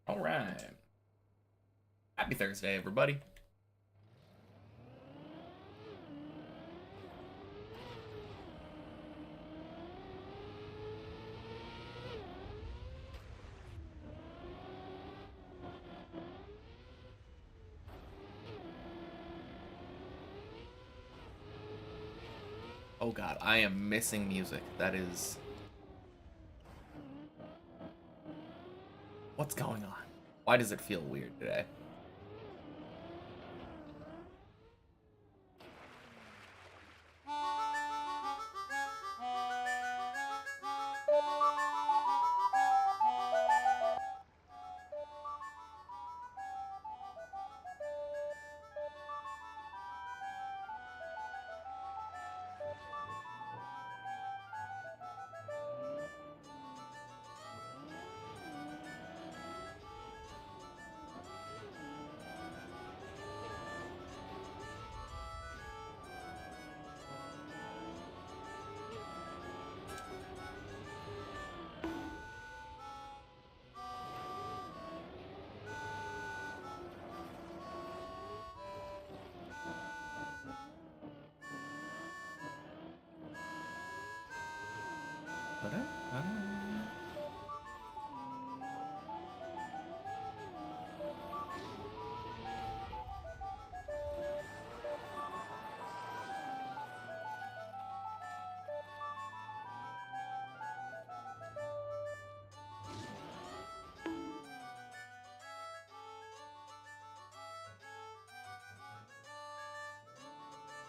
All right. Happy Thursday, everybody. Oh god, I am missing music. That is... What's going on? Why does it feel weird today?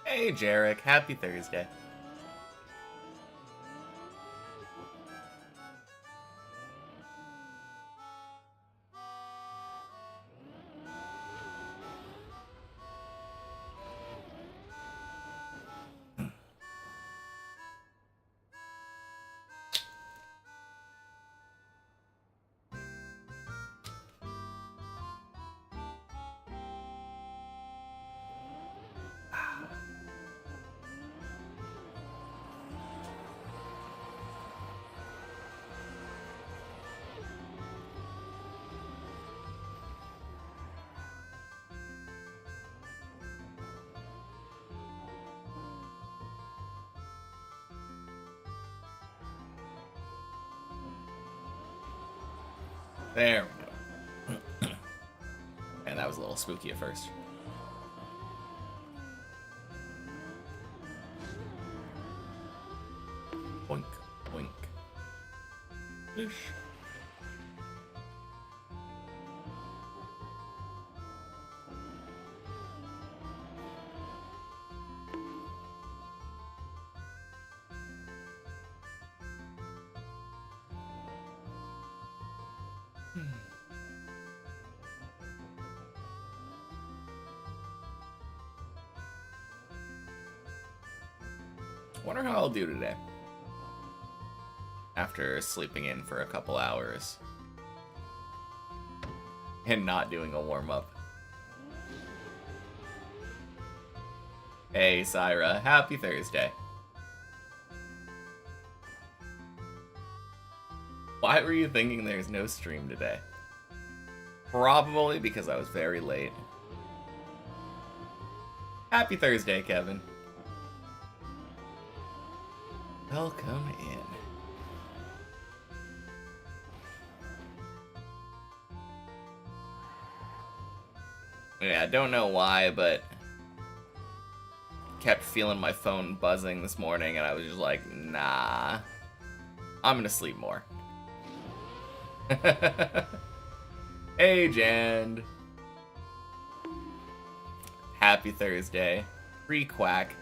Hey, Jarek. Happy Thursday. There we go. And that was a little spooky at first. Boink, boink. Whoosh. Wonder how I'll do today. After sleeping in for a couple hours. And not doing a warm-up. Hey, Syra. Happy Thursday. Why were you thinking there's no stream today? Probably because I was very late. Happy Thursday, Kevin. Welcome in. Yeah, I don't know why, but kept feeling my phone buzzing this morning, and I was just like, nah, I'm gonna sleep more. Hey, Jan. Happy Thursday. Pre-quack.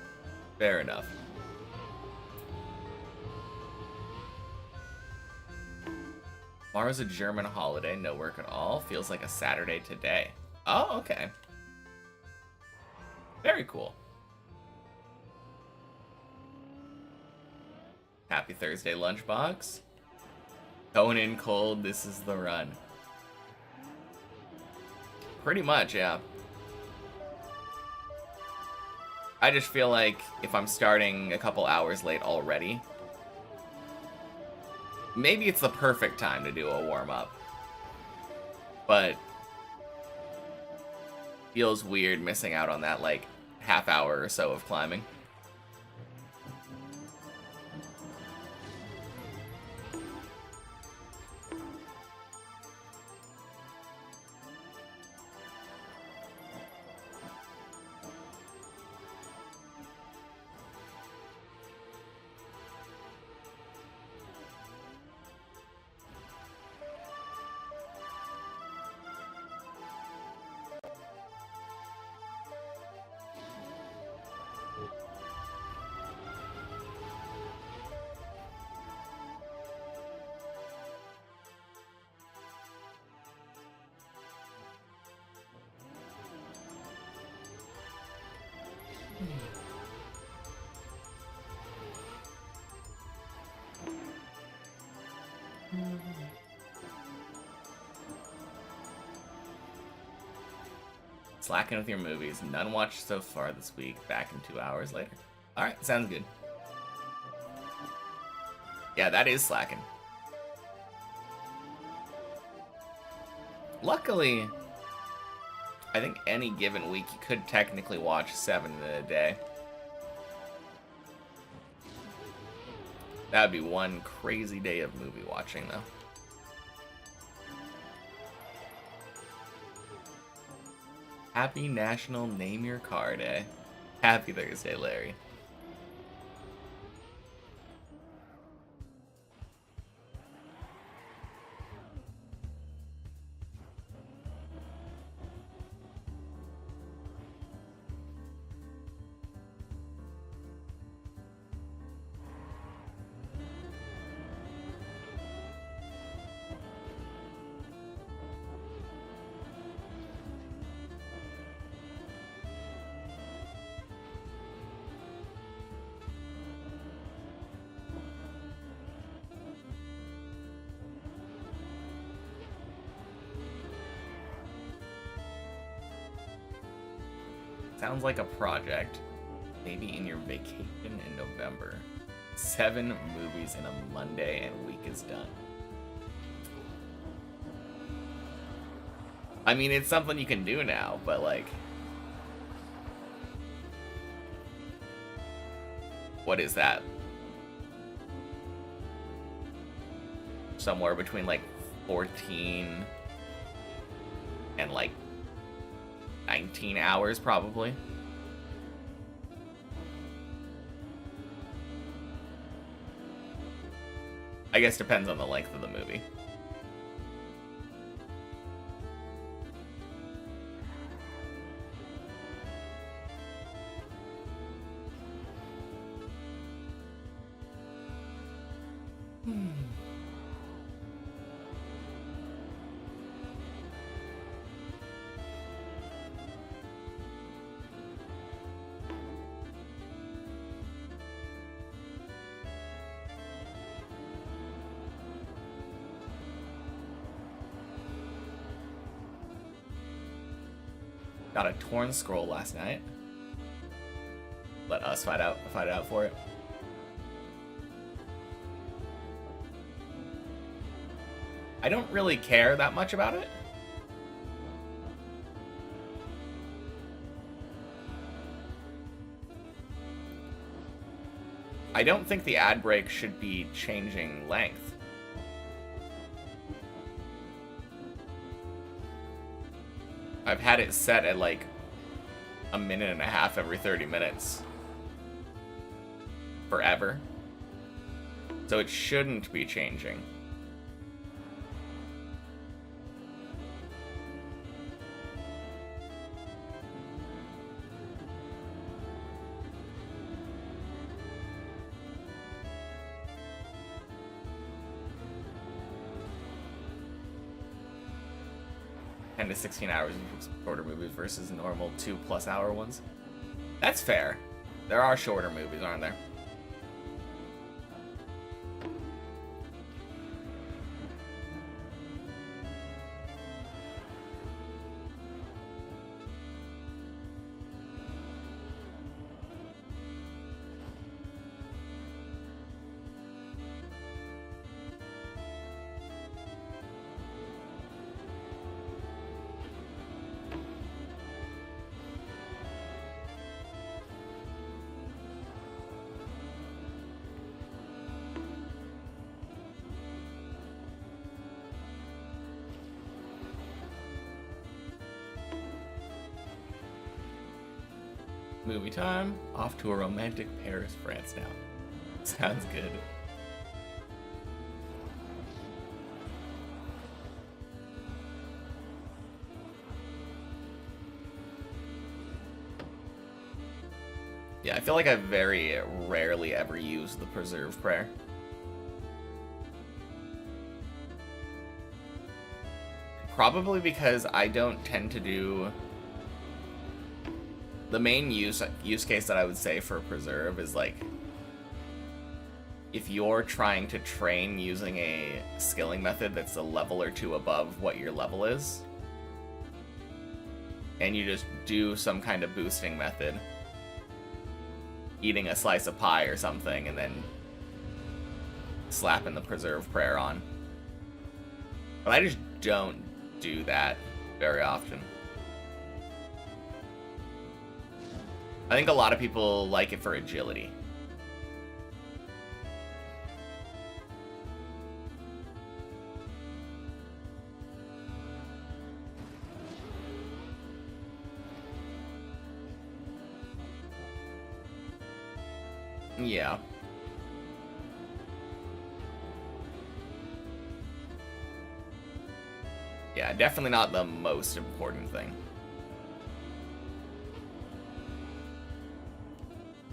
Fair enough. Tomorrow's a German holiday, no work at all. Feels like a Saturday today. Oh, okay. Very cool. Happy Thursday, Lunchbox. Going in cold, this is the run. Pretty much, yeah. I just feel like if I'm starting a couple hours late already, maybe it's the perfect time to do a warm-up. but feels weird missing out on that, like, half hour or so of climbing. Slacking with your movies. None watched so far this week. Back in 2 hours later. Alright, sounds good. Yeah, that is slacking. Luckily, I think any given week you could technically watch 7 in a day. That would be one crazy day of movie watching, though. Happy National Name Your Car Day. Happy Thursday, Larry. Sounds like a project. Maybe in your vacation in November. 7 movies in a Monday and week is done. I mean, it's something you can do now, but like... What is that? Somewhere between like 14 and like 19 hours, probably. I guess depends on the length of the movie. Got a torn scroll last night. Let us fight it out for it. I don't really care that much about it. I don't think the ad break should be changing length. I've had it set at like a minute and a half every 30 minutes. Forever. So it shouldn't be changing. To 16 hours of shorter movies versus normal 2+ hour ones. That's fair. There are shorter movies, aren't there? Movie time. Off to a romantic Paris, France now. Sounds good. Yeah, I feel like I very rarely ever use the preserve prayer. Probably because I don't tend to do... The main use case that I would say for preserve is like... If you're trying to train using a skilling method that's a level or two above what your level is, and you just do some kind of boosting method, eating a slice of pie or something, and then slapping the preserve prayer on. But I just don't do that very often. I think a lot of people like it for agility. Yeah. Yeah, definitely not the most important thing.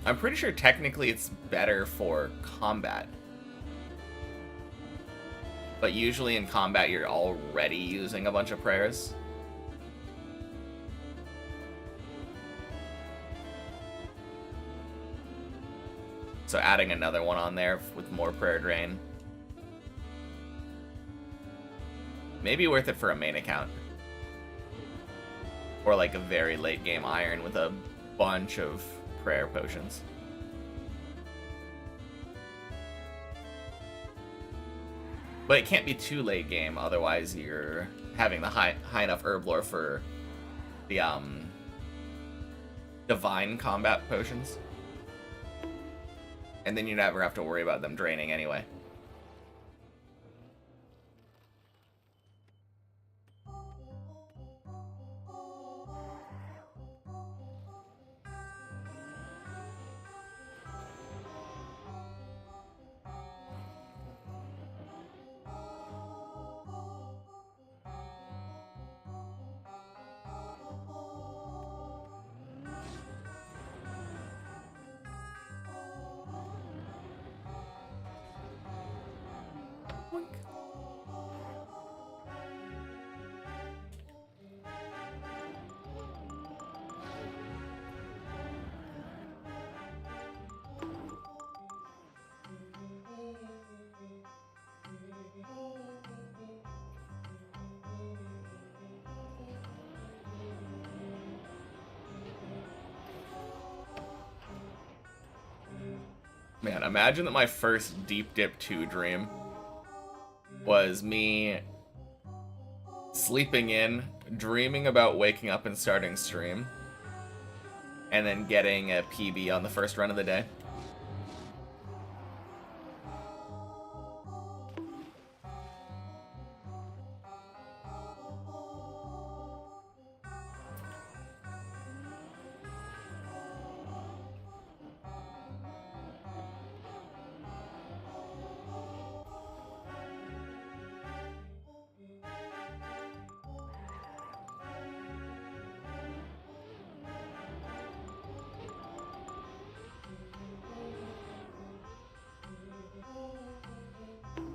I'm pretty sure technically it's better for combat. But usually in combat you're already using a bunch of prayers. So adding another one on there with more prayer drain. Maybe worth it for a main account. Or like a very late game iron with a bunch of prayer potions. But it can't be too late game, otherwise you're having the high enough herb lore for the divine combat potions. And then you never have to worry about them draining anyway. Man, imagine that my first Deep Dip 2 dream was me sleeping in, dreaming about waking up and starting stream, and then getting a PB on the first run of the day.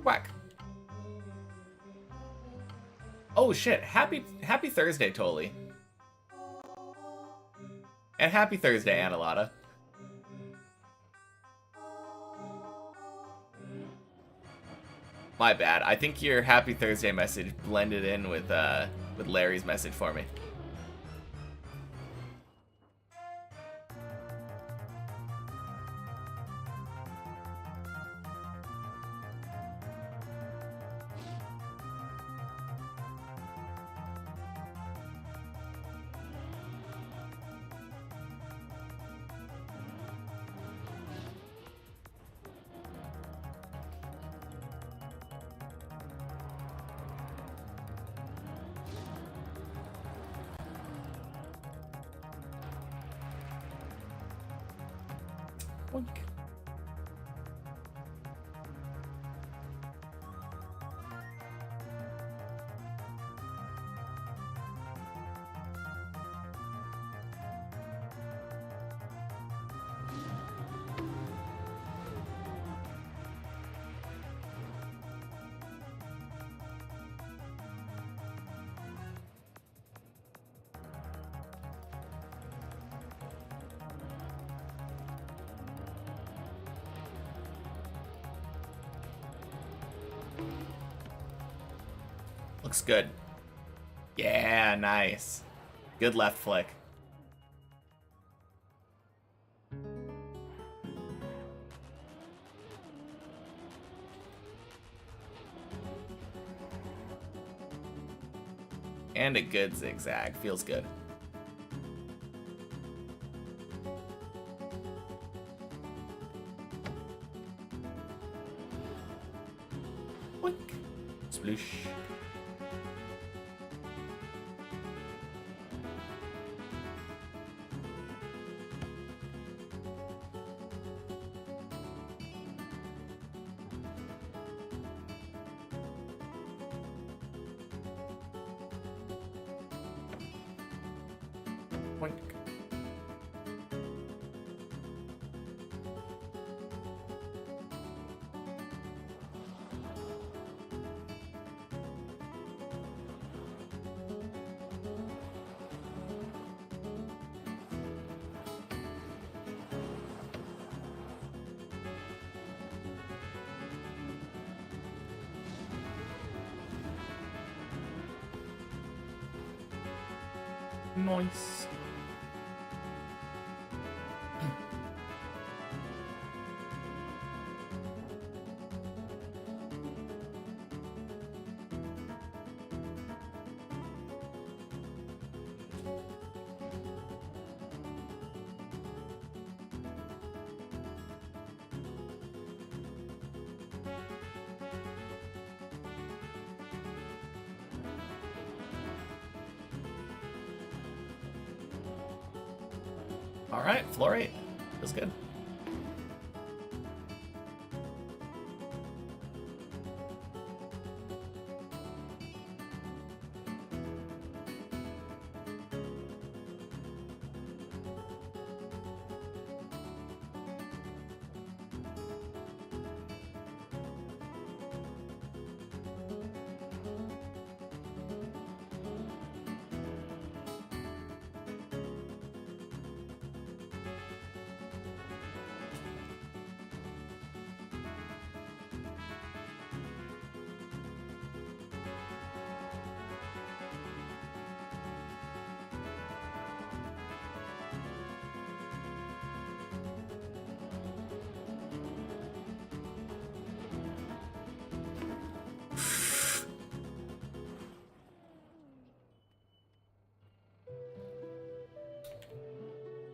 Whack. Oh shit, happy Thursday, Toli. And happy Thursday, Annalata. My bad. I think your happy Thursday message blended in with Larry's message for me. Boink. Looks good. Yeah, nice. Good left flick. And a good zigzag. Feels good. Boink. Sploosh. Boink. Nice. All right, floor 8. Feels good.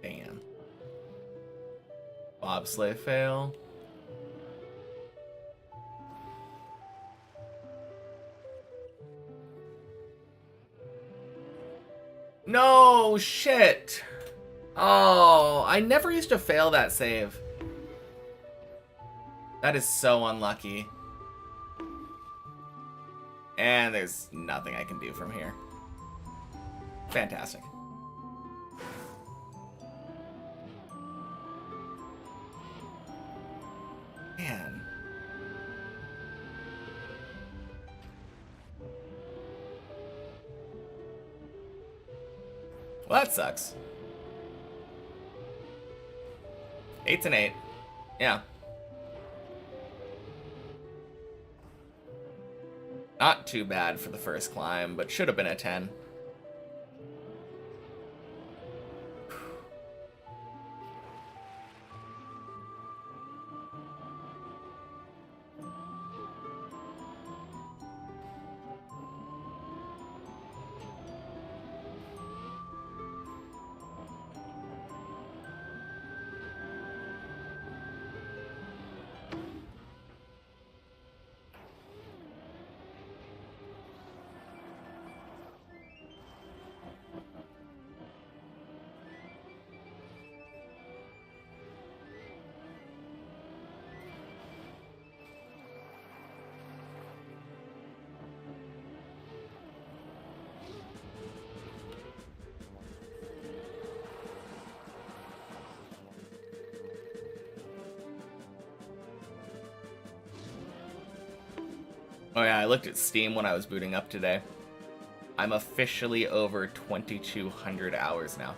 Damn. Bobsleigh fail. No, shit. Oh, I never used to fail that save. That is so unlucky. And there's nothing I can do from here. Fantastic. Man. Well, that sucks. 8's an 8. Yeah. Not too bad for the first climb, but should have been a 10. Oh yeah, I looked at Steam when I was booting up today. I'm officially over 2,200 hours now.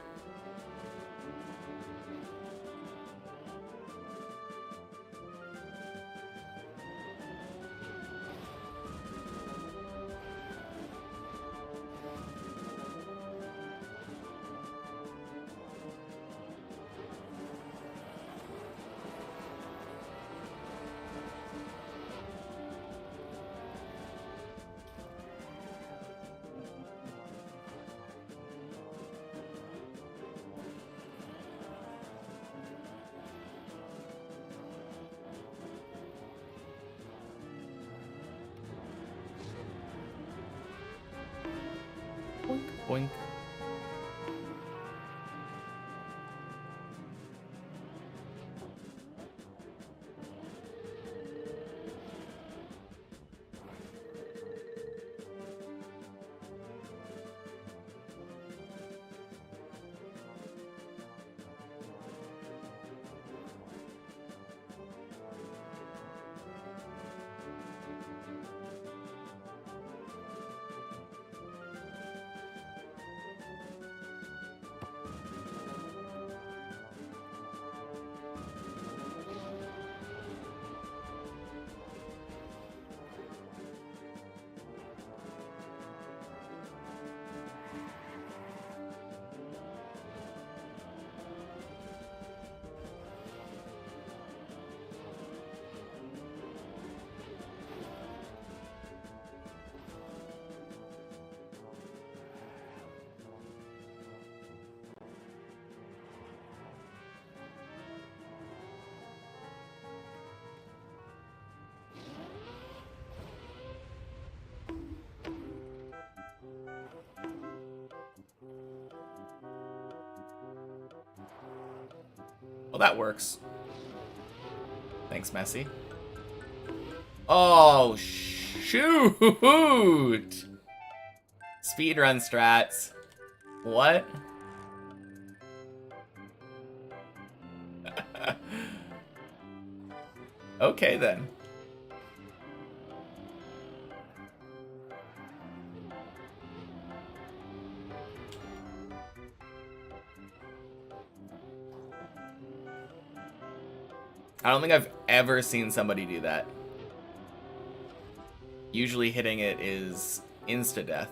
Boink, boink. Well, that works. Thanks, Messi. Oh, shoot! Speedrun strats. What? Okay, then. I don't think I've ever seen somebody do that. Usually hitting it is insta-death.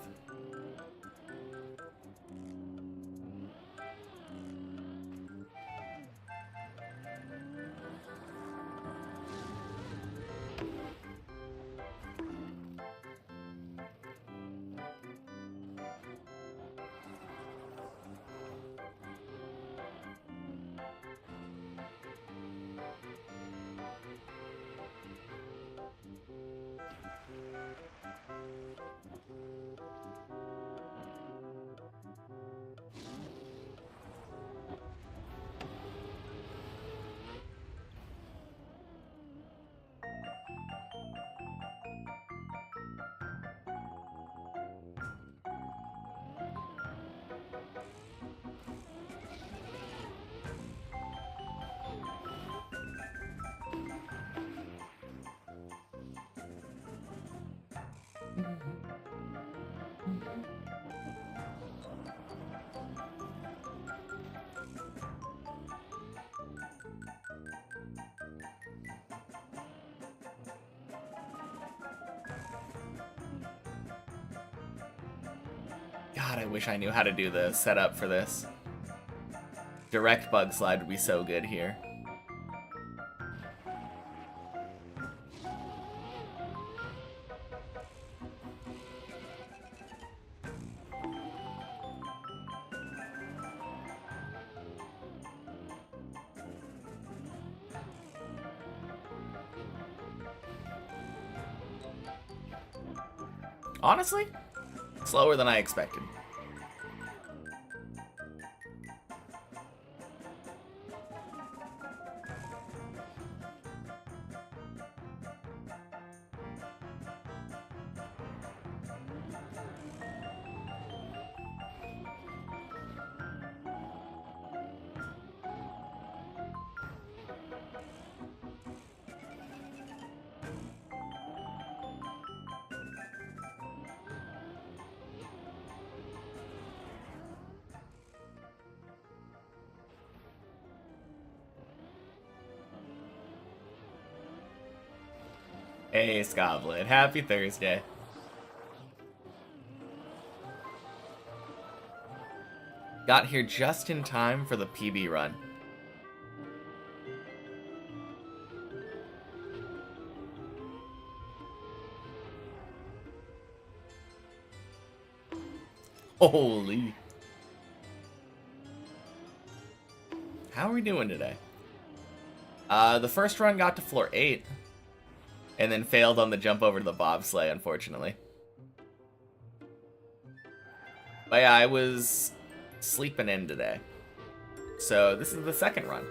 God, I wish I knew how to do the setup for this. Direct bug slide would be so good here. Honestly, slower than I expected. Hey, Scoblet. Happy Thursday. Got here just in time for the PB run. Holy. How are we doing today? The first run got to floor 8. And then failed on the jump over to the bobsleigh, unfortunately. But yeah, I was sleeping in today. So this is the second run.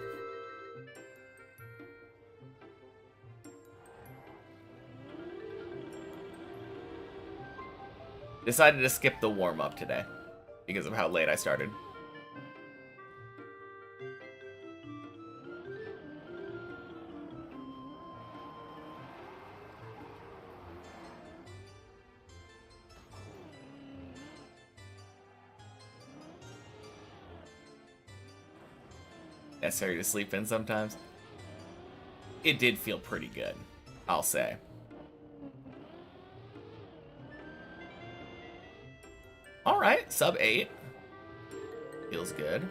Decided to skip the warm-up today because of how late I started. Necessary to sleep in sometimes. It did feel pretty good, I'll say. Alright, sub 8. Feels good.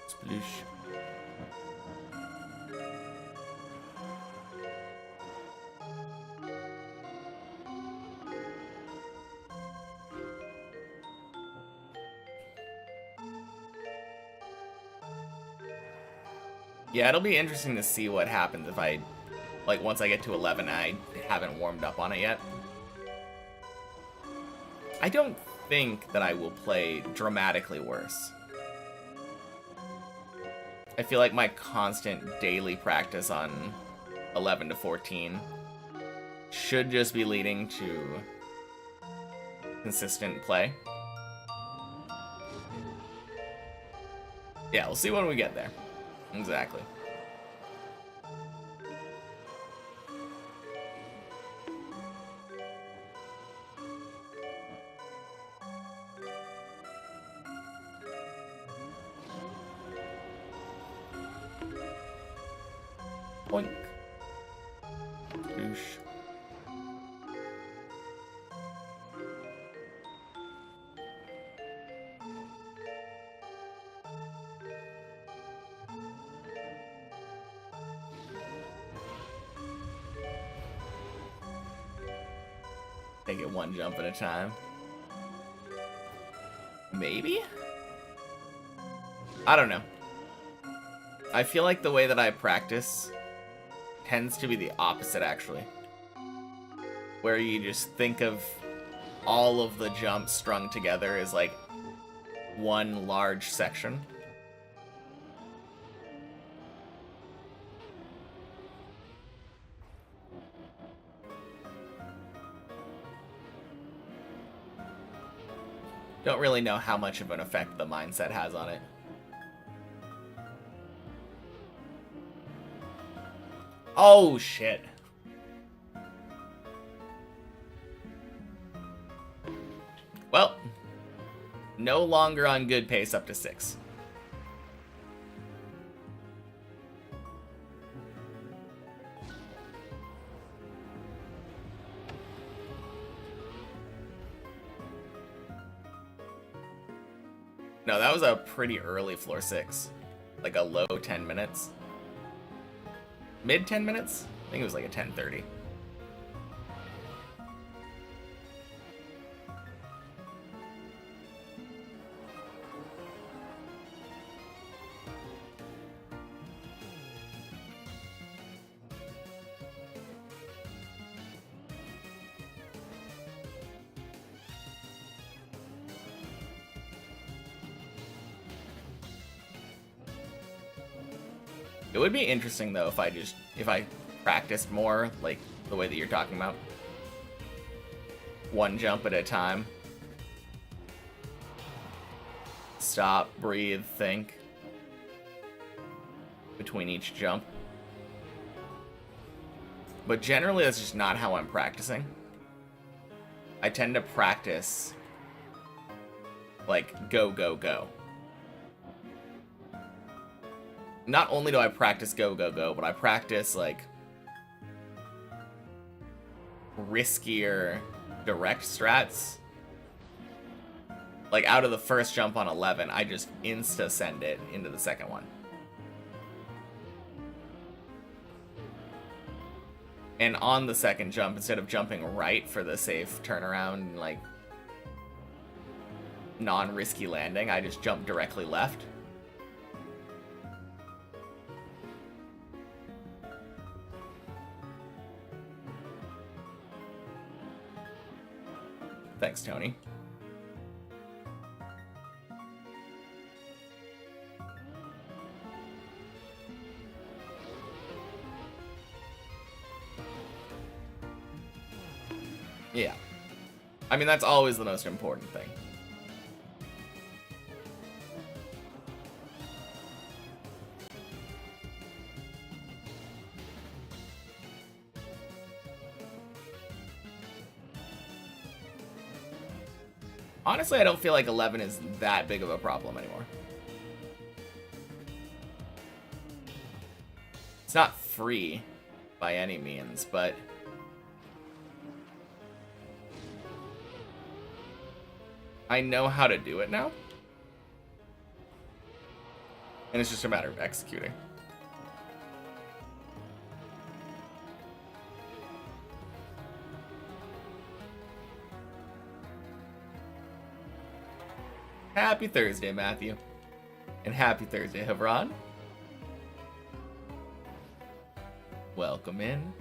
Sploosh. Yeah, it'll be interesting to see what happens if I, like, once I get to 11, I haven't warmed up on it yet. I don't think that I will play dramatically worse. I feel like my constant daily practice on 11 to 14 should just be leading to consistent play. Yeah, we'll see when we get there. Exactly. Boink. Boosh. Take it one jump at a time. Maybe? I don't know. I feel like the way that I practice tends to be the opposite, actually. Where you just think of all of the jumps strung together as, like, one large section. Don't really know how much of an effect the mindset has on it. Oh, shit. Well, no longer on good pace up to 6. No, that was a pretty early floor 6. Like a low 10 minutes. Mid 10 minutes? I think it was like a 10:30. It would be interesting though if I practiced more, like the way that you're talking about. One jump at a time. Stop, breathe, think between each jump. But generally that's just not how I'm practicing. I tend to practice like go, go, go. Not only do I practice go, go, go, but I practice like riskier direct strats. Like out of the first jump on 11, I just insta send it into the second one. And on the second jump, instead of jumping right for the safe turnaround, like non-risky landing, I just jump directly left. Thanks, Tony. Yeah. I mean, that's always the most important thing. Honestly, I don't feel like 11 is that big of a problem anymore. It's not free by any means, but I know how to do it now. And it's just a matter of executing. Happy Thursday, Matthew. And happy Thursday, Havron. Welcome in.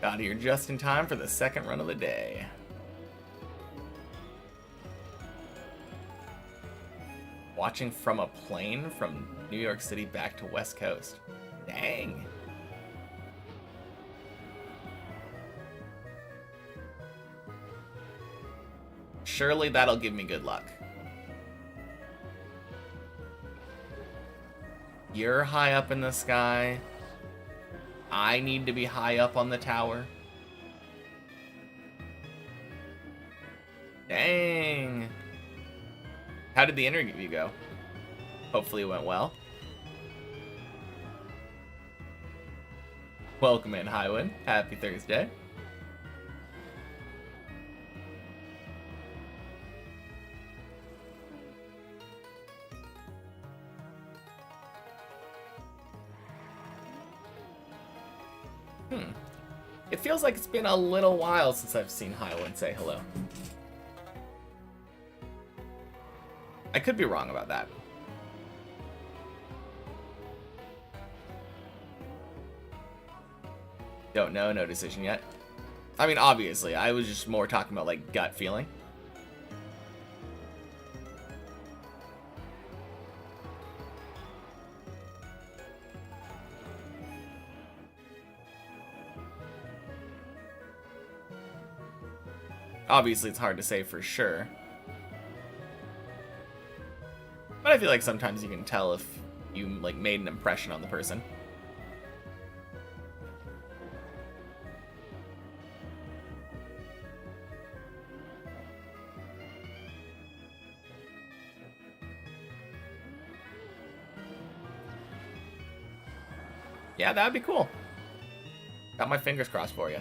Got here just in time for the second run of the day. Watching from a plane from New York City back to West Coast. Dang. Surely that'll give me good luck. You're high up in the sky. I need to be high up on the tower. Dang. How did the interview go? Hopefully it went well. Welcome in, Highwind. Happy Thursday. It feels like it's been a little while since I've seen Highwind say hello. I could be wrong about that. Don't know, no decision yet. I mean, obviously, I was just more talking about, like, gut feeling. Obviously, it's hard to say for sure. But I feel like sometimes you can tell if you, like, made an impression on the person. Yeah, that'd be cool. Got my fingers crossed for you.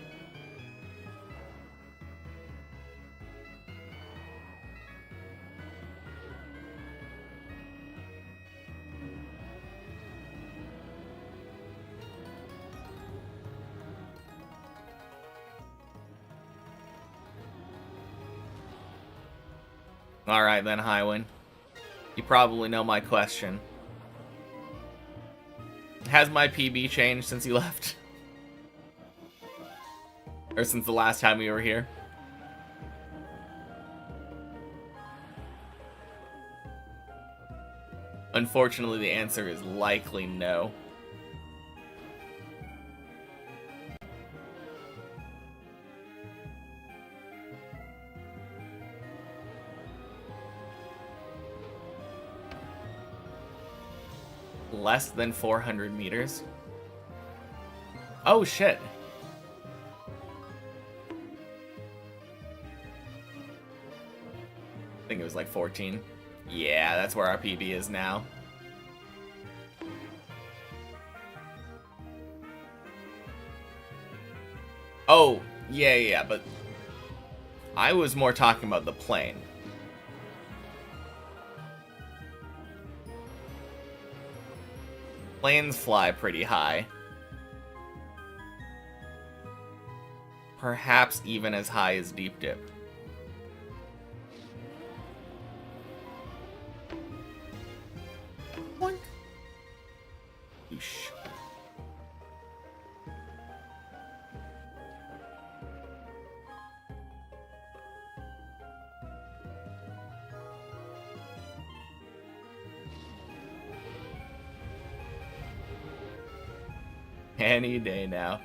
Alright then, Highwind. You probably know my question. Has my PB changed since you left? Or since the last time we were here? Unfortunately, the answer is likely no. Less than 400 meters? Oh, shit. I think it was like 14. Yeah, that's where our PB is now. Oh, yeah, but I was more talking about the plane. Planes fly pretty high. Perhaps even as high as Deep Dip. Boink. Oosh. Any day now.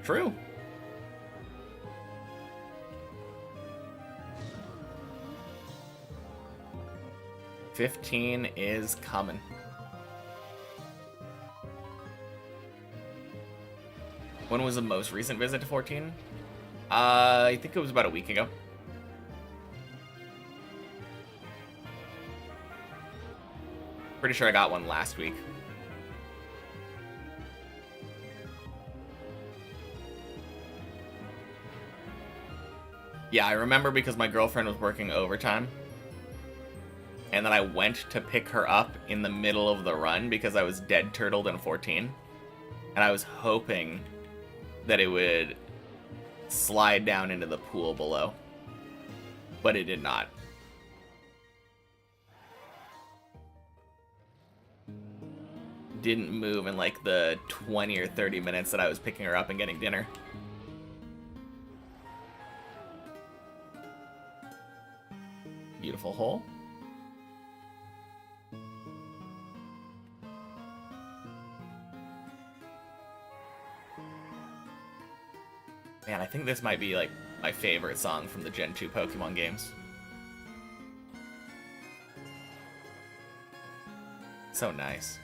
True. $15 is coming. When was the most recent visit to 14? I think it was about a week ago. Pretty sure I got one last week. Yeah, I remember because my girlfriend was working overtime. And then I went to pick her up in the middle of the run because I was dead turtled in 14. And I was hoping that it would slide down into the pool below. But it did not. Didn't move in like the 20 or 30 minutes that I was picking her up and getting dinner. Beautiful hole. Man, I think this might be like my favorite song from the Gen 2 Pokemon games. So nice.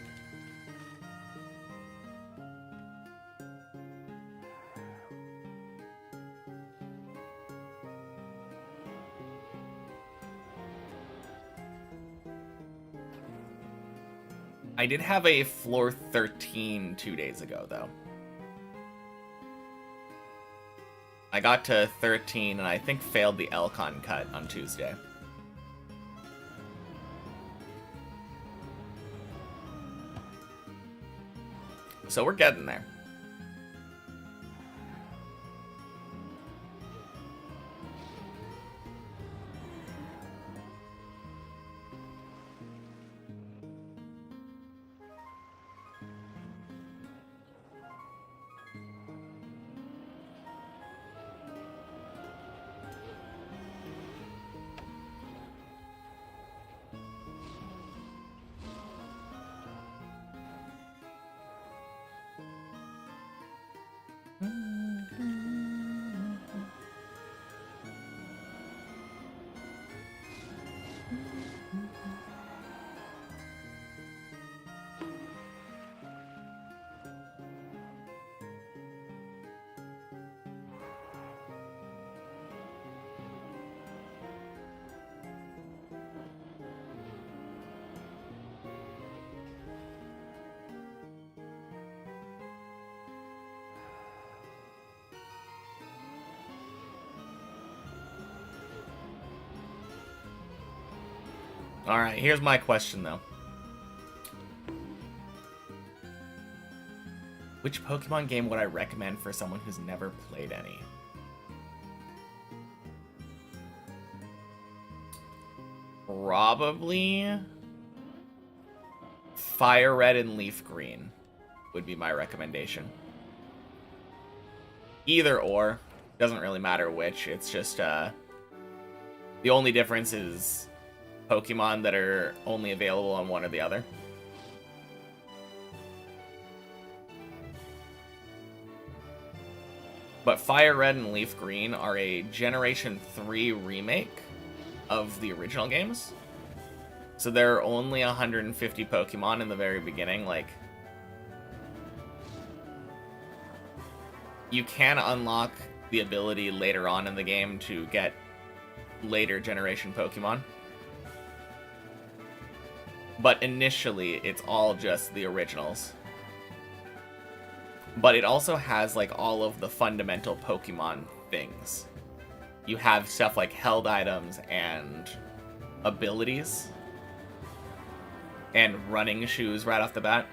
I did have a floor 13 2 days ago, though. I got to 13 and I think failed the Elcon cut on Tuesday. So we're getting there. Alright, here's my question, though. Which Pokemon game would I recommend for someone who's never played any? Probably Fire Red and Leaf Green would be my recommendation. Either or. Doesn't really matter which. It's just, the only difference is Pokemon that are only available on one or the other. But Fire Red and Leaf Green are a Generation 3 remake of the original games. So there are only 150 Pokemon in the very beginning. Like, you can unlock the ability later on in the game to get later generation Pokemon. But initially, it's all just the originals. But it also has, like, all of the fundamental Pokemon things. You have stuff like held items and abilities. And running shoes right off the bat.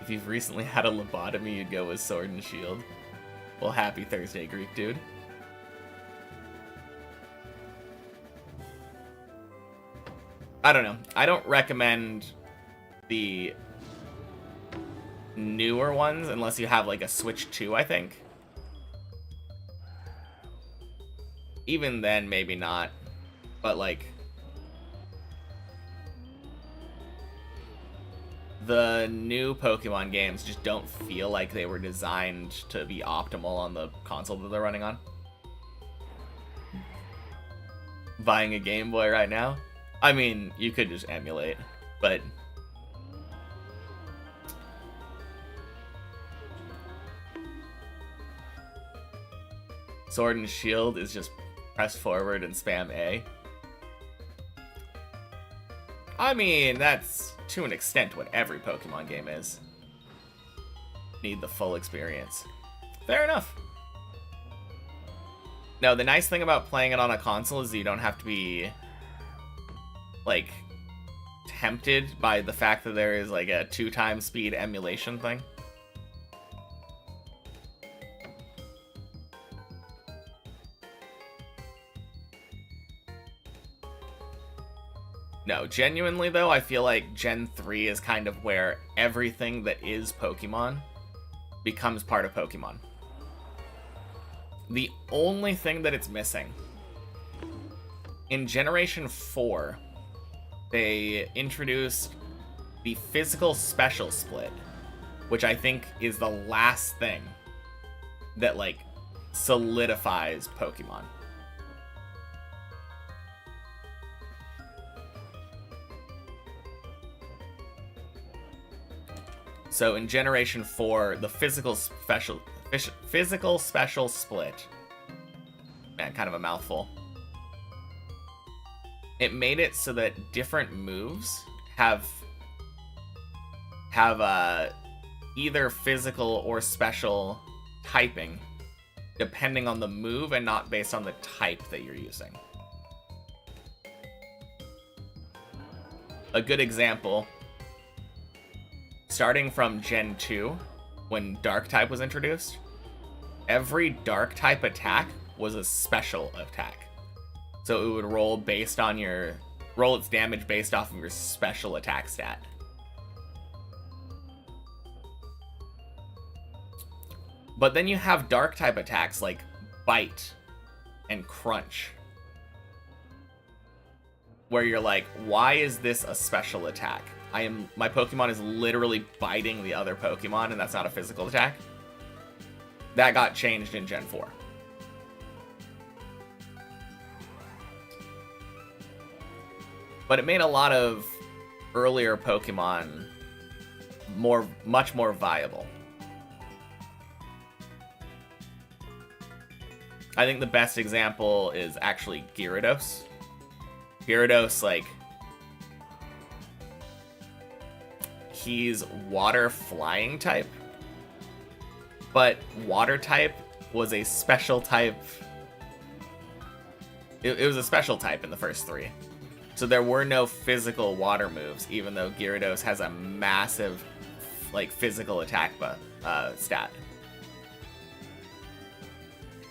If you've recently had a lobotomy, you'd go with Sword and Shield. Well, happy Thursday, Greek dude. I don't know. I don't recommend the newer ones unless you have like a Switch 2, I think. Even then, maybe not. But like, the new Pokemon games just don't feel like they were designed to be optimal on the console that they're running on. Buying a Game Boy right now? I mean, you could just emulate, but Sword and Shield is just press forward and spam A. I mean, that's to an extent what every Pokemon game is. Need the full experience. Fair enough. No, the nice thing about playing it on a console is that you don't have to be, like, tempted by the fact that there is, like, a 2x speed emulation thing. No, genuinely though, I feel like Gen 3 is kind of where everything that is Pokemon becomes part of Pokemon. The only thing that it's missing, in Generation 4, they introduced the physical special split, which I think is the last thing that, like, solidifies Pokemon. So in Generation 4, the physical special split, man, kind of a mouthful. It made it so that different moves have either physical or special typing, depending on the move and not based on the type that you're using. A good example, starting from Gen 2, when Dark-type was introduced, every Dark-type attack was a special attack. So it would roll based on roll its damage based off of your special attack stat. But then you have Dark-type attacks like Bite and Crunch, where you're like, why is this a special attack? My Pokemon is literally biting the other Pokemon, and that's not a physical attack. That got changed in Gen 4. But it made a lot of earlier Pokemon much more viable. I think the best example is actually Gyarados. Gyarados, like, he's water flying type, but water type was a special type. It was a special type in the first 3. So there were no physical water moves, even though Gyarados has a massive, like, physical attack stat.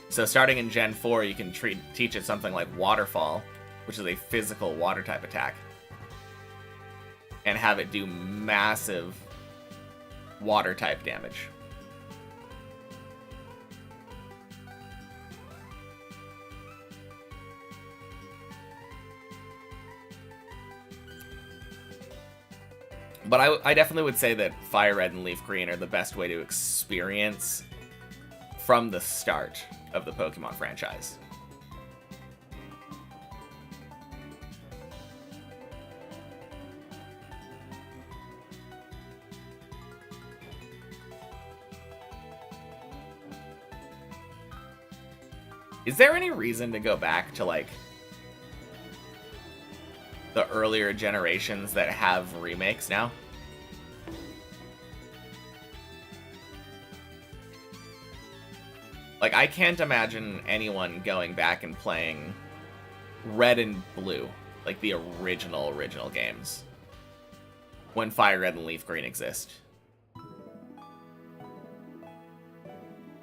So starting in Gen 4, you can teach it something like Waterfall, which is a physical water type attack, and have it do massive water type damage. But I definitely would say that Fire Red and Leaf Green are the best way to experience from the start of the Pokemon franchise. Is there any reason to go back to, like, the earlier generations that have remakes now? Like, I can't imagine anyone going back and playing Red and Blue, like the original games, when Fire Red and Leaf Green exist.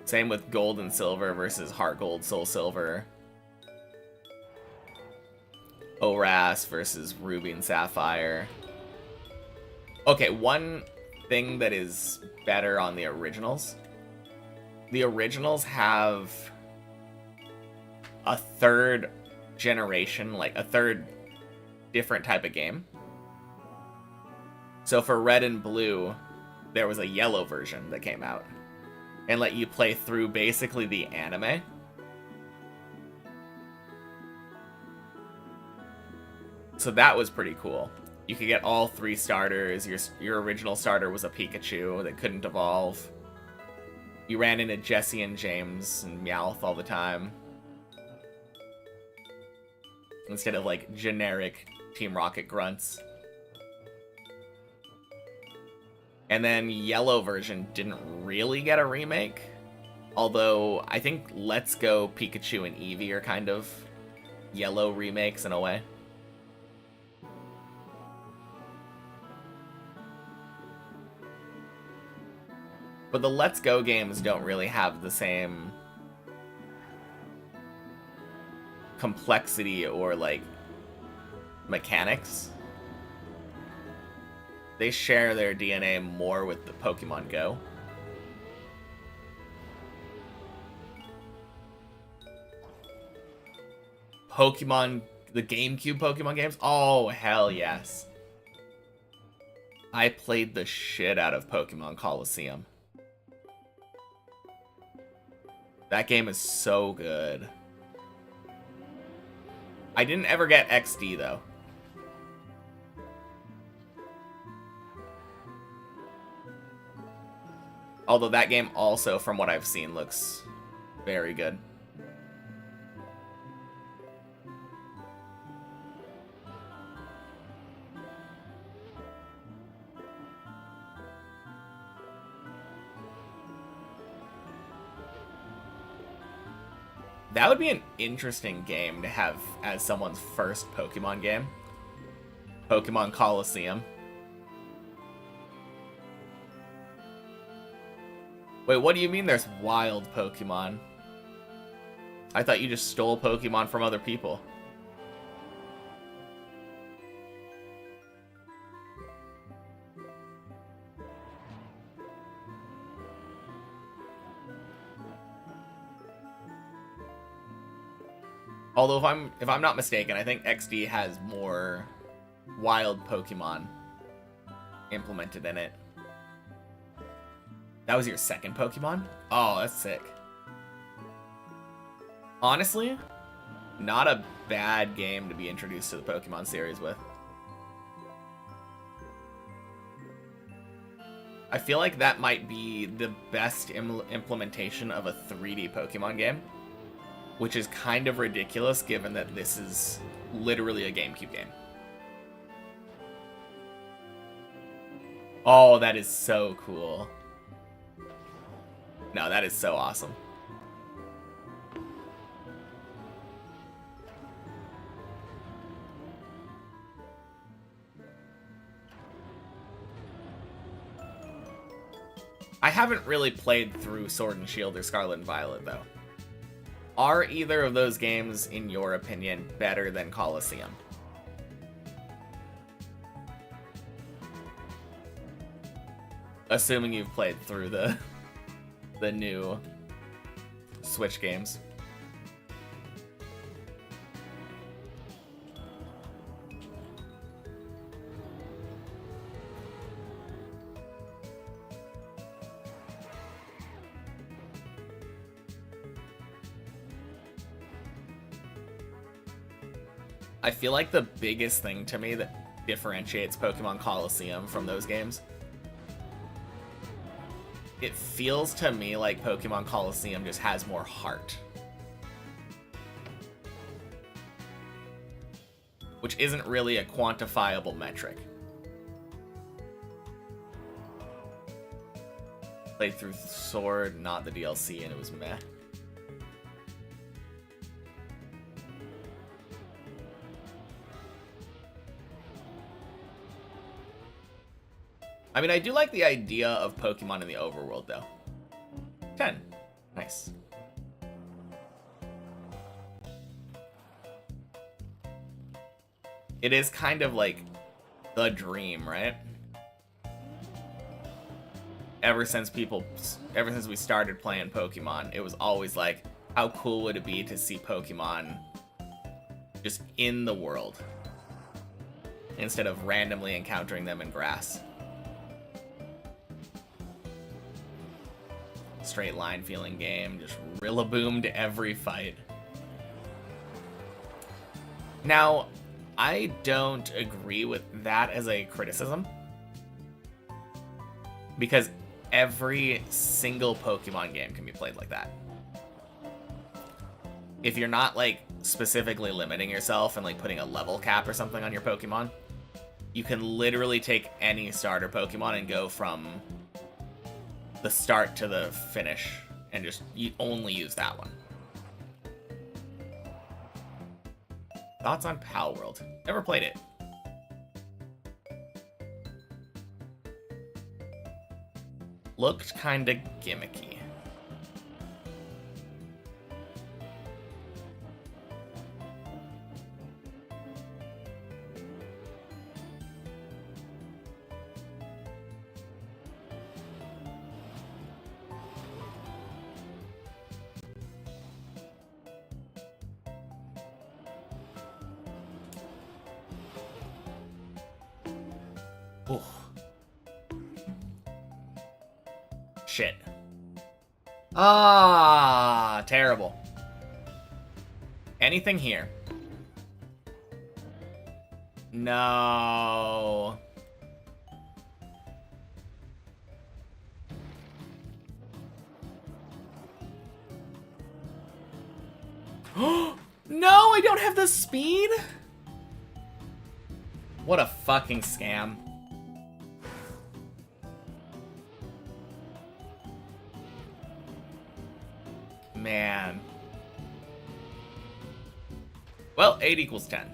Same with Gold and Silver versus Heart Gold, Soul Silver. ORAS versus Ruby and Sapphire. Okay, one thing that is better on the originals. The originals have a third generation, like a third different type of game. So for Red and Blue, there was a yellow version that came out and let you play through basically the anime. So that was pretty cool. You could get all 3 starters. Your original starter was a Pikachu that couldn't evolve. You ran into Jesse and James and Meowth all the time, instead of, like, generic Team Rocket grunts. And then Yellow version didn't really get a remake, although I think Let's Go Pikachu and Eevee are kind of Yellow remakes in a way. But the Let's Go games don't really have the same complexity or, like, mechanics. They share their DNA more with the Pokemon Go. The GameCube Pokemon games? Oh, hell yes. I played the shit out of Pokemon Coliseum. That game is so good. I didn't ever get XD, though. Although that game also, from what I've seen, looks very good. That would be an interesting game to have as someone's first Pokemon game. Pokemon Coliseum. Wait, what do you mean there's wild Pokemon? I thought you just stole Pokemon from other people. Although if I'm not mistaken, I think XD has more wild Pokemon implemented in it. That was your second Pokemon? Oh, that's sick. Honestly, not a bad game to be introduced to the Pokemon series with. I feel like that might be the best implementation of a 3D Pokemon game, which is kind of ridiculous given that this is literally a GameCube game. Oh, that is so cool. No, that is so awesome. I haven't really played through Sword and Shield or Scarlet and Violet, though. Are either of those games, in your opinion, better than Coliseum? Assuming you've played through the new Switch games. I feel like the biggest thing to me that differentiates Pokemon Colosseum from those games, it feels to me like Pokemon Colosseum just has more heart. Which isn't really a quantifiable metric. Played through Sword, not the DLC, and it was meh. I mean, I do like the idea of Pokemon in the overworld, though. 10. Nice. It is kind of like the dream, right? Ever since we started playing Pokemon, it was always like, how cool would it be to see Pokemon just in the world instead of randomly encountering them in grass. Straight line feeling game, just Rillaboom to every fight. Now, I don't agree with that as a criticism, because every single Pokemon game can be played like that. If you're not like specifically limiting yourself and like putting a level cap or something on your Pokemon, you can literally take any starter Pokemon and go from the start to the finish and just only use that one. Thoughts on Pal World? Never played it. Looked kinda gimmicky. Ooh. Shit. Ah, terrible. Anything here? No. No, I don't have the speed? What a fucking scam. Man. Well, 8 equals 10.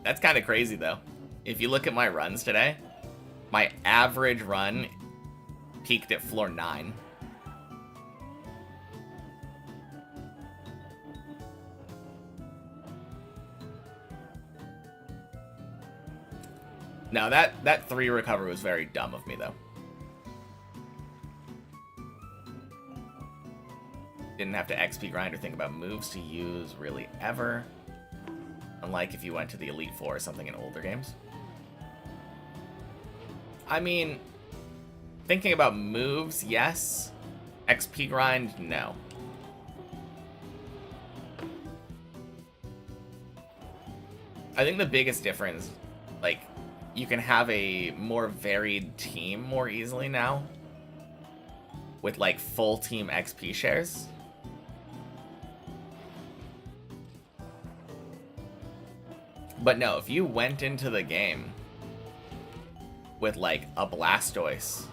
That's kind of crazy, though. If you look at my runs today, my average run peaked at floor 9. No, that 3 recover was very dumb of me, though. Didn't have to XP grind or think about moves to use really ever. Unlike if you went to the Elite Four or something in older games. I mean, thinking about moves, yes. XP grind, no. I think the biggest difference, like, you can have a more varied team more easily now with like full team XP shares. But no, if you went into the game with like a Blastoise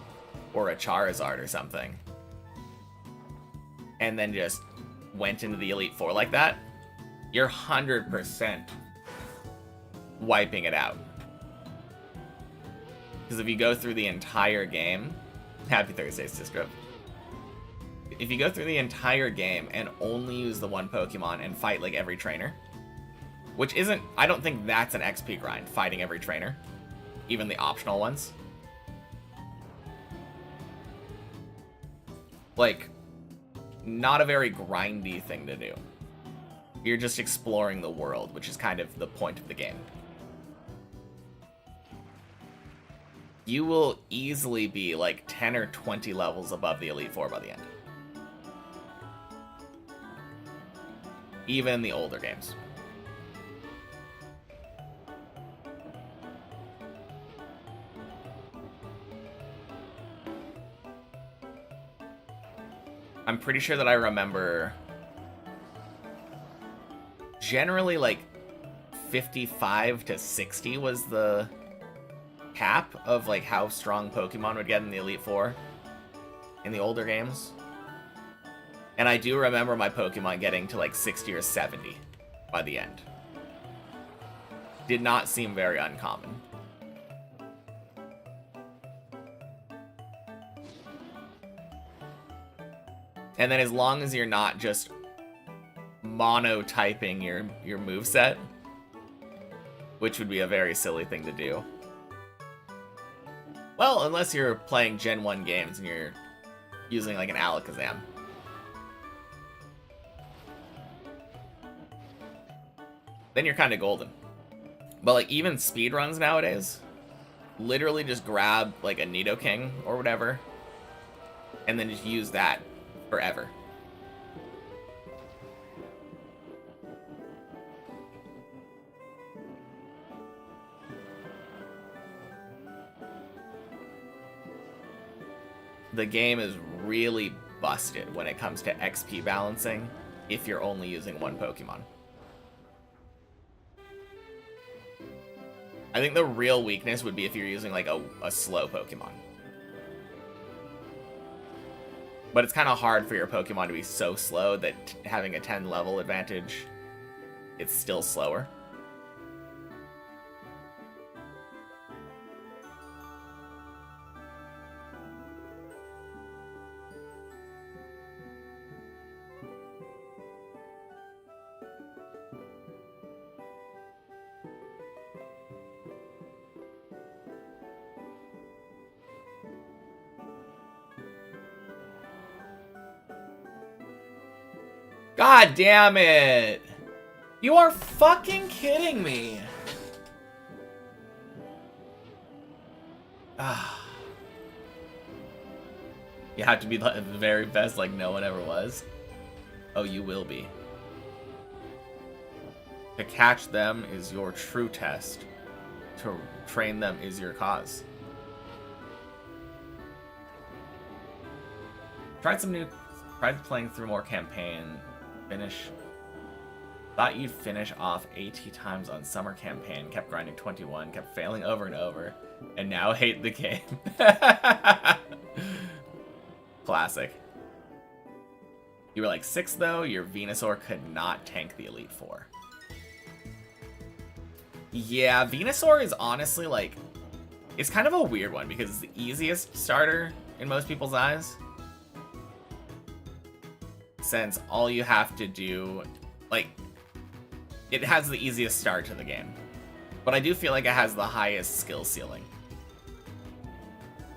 or a Charizard or something and then just went into the Elite Four like that, you're 100% wiping it out. Because if you go through the entire game, happy Thursday, Sistrip. If you go through the entire game and only use the one Pokemon and fight like every trainer, which isn't, I don't think that's an XP grind, fighting every trainer, even the optional ones. Like, not a very grindy thing to do. You're just exploring the world, which is kind of the point of the game. you will easily be like 10 or 20 levels above the Elite Four by the end. Even in the older games. I'm pretty sure that I remember generally like 55 to 60 was the cap of like how strong Pokemon would get in the Elite Four in the older games. And I do remember my Pokemon getting to like 60 or 70 by the end. Did not seem very uncommon. And then as long as you're not just monotyping your moveset, which would be a very silly thing to do. Well, unless you're playing Gen 1 games and you're using like an Alakazam. Then you're kind of golden. But like even speedruns nowadays, literally just grab like a Nidoking or whatever, and then just use that forever. The game is really busted when it comes to XP balancing if you're only using one Pokemon. I think the real weakness would be if you're using like a slow Pokemon. But it's kind of hard for your Pokemon to be so slow that having a 10 level advantage, it's still slower. God damn it! You are fucking kidding me! Ah. You have to be the very best like no one ever was. Oh, you will be. To catch them is your true test. To train them is your cause. Tried playing through more campaign. Thought you'd finish off 80 times on summer campaign, kept grinding 21, kept failing over and over, and now hate the game. Classic. You were like 6 though, your Venusaur could not tank the Elite Four. Yeah, Venusaur is honestly like, it's kind of a weird one because it's the easiest starter in most people's eyes. Since all you have to do, like, it has the easiest start to the game. But I do feel like it has the highest skill ceiling.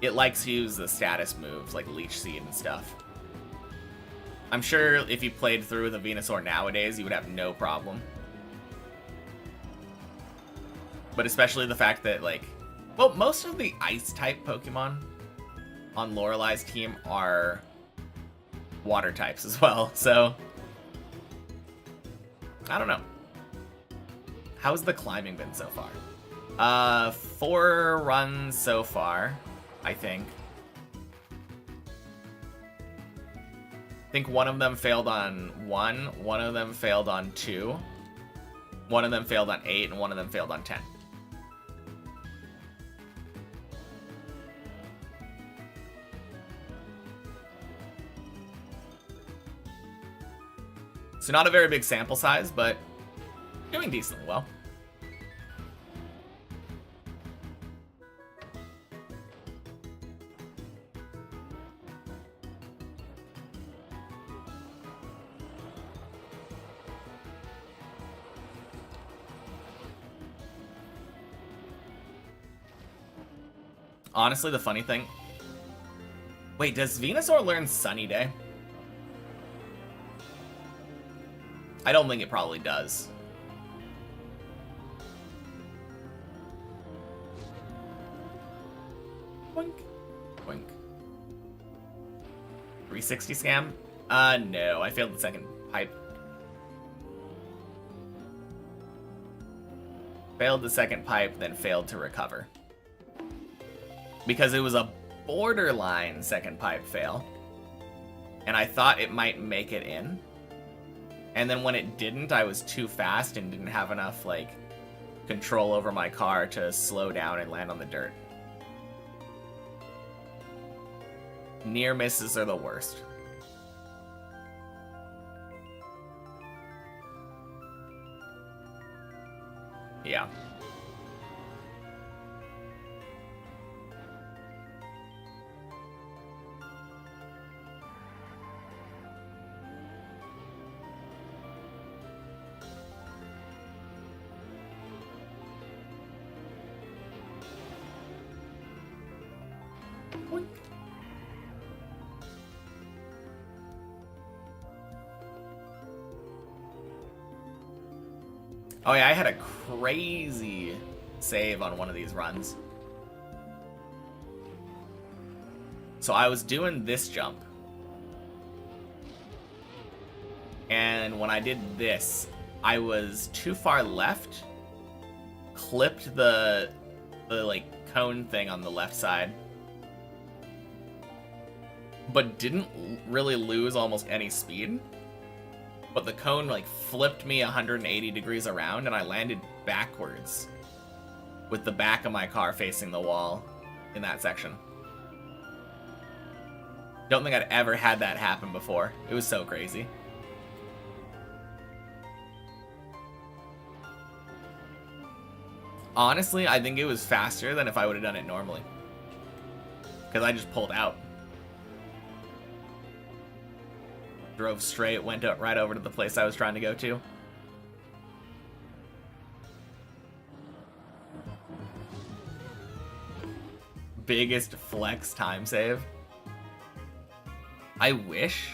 It likes to use the status moves, like Leech Seed and stuff. I'm sure if you played through with a Venusaur nowadays, you would have no problem. But especially the fact that, like, well, most of the Ice-type Pokemon on Lorelei's team are water types as well, so I don't know. How's the climbing been so far? 4 runs so far, I think. I think one of them failed on 1, one of them failed on 2, one of them failed on 8, and one of them failed on 10. So not a very big sample size, but doing decently well. Honestly, the funny thing... Wait, does Venusaur learn Sunny Day? I don't think it probably does. 360 scam? No, I failed the second pipe. Failed the second pipe, then failed to recover. Because it was a borderline second pipe fail. And I thought it might make it in. And then when it didn't, I was too fast and didn't have enough, like, control over my car to slow down and land on the dirt. Near misses are the worst. Yeah. Oh yeah, I had a crazy save on one of these runs. So I was doing this jump. And when I did this, I was too far left, clipped the like cone thing on the left side, but didn't really lose almost any speed. But the cone like flipped me 180 degrees around and I landed backwards with the back of my car facing the wall in that section. Don't think I'd ever had that happen before. It was so crazy. Honestly, I think it was faster than if I would have done it normally. Because I just pulled out. Drove straight, went up right over to the place I was trying to go to. Biggest flex time save. I wish.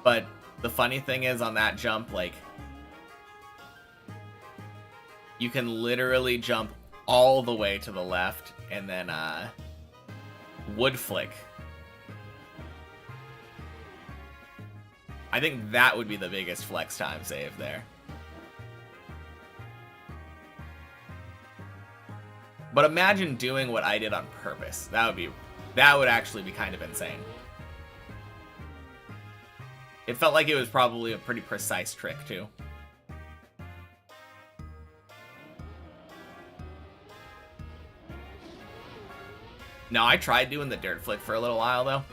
But the funny thing is on that jump, like, you can literally jump all the way to the left and then wood flick. I think that would be the biggest flex time save there. But imagine doing what I did on purpose. That would actually be kind of insane. It felt like it was probably a pretty precise trick too. No, I tried doing the dirt flick for a little while though.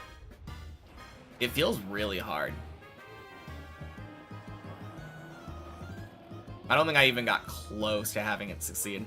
It feels really hard. I don't think I even got close to having it succeed.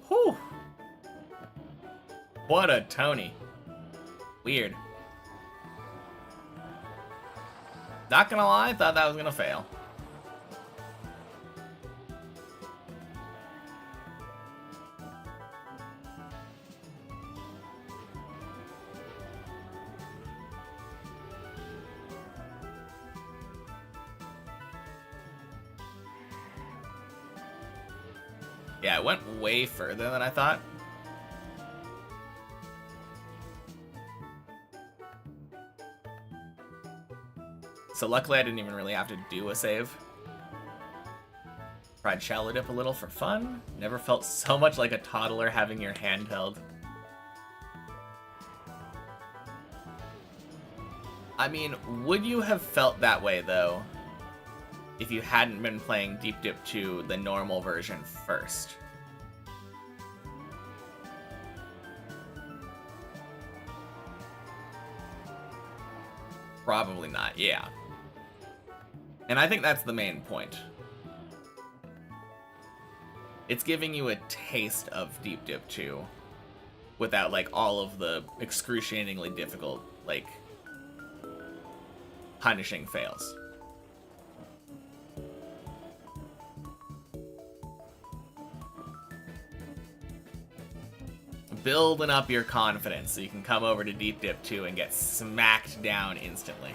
Whew. What a Tony. Weird. Not gonna lie, I thought that was gonna fail. Yeah, it went way further than I thought. So luckily I didn't even really have to do a save. Tried shallow dip a little for fun. Never felt so much like a toddler having your hand held. I mean, would you have felt that way, though, if you hadn't been playing Deep Dip 2, the normal version, first? Probably not, yeah. And I think that's the main point. It's giving you a taste of Deep Dip 2 without, like, all of the excruciatingly difficult, like, punishing fails. Building up your confidence so you can come over to Deep Dip 2 and get smacked down instantly.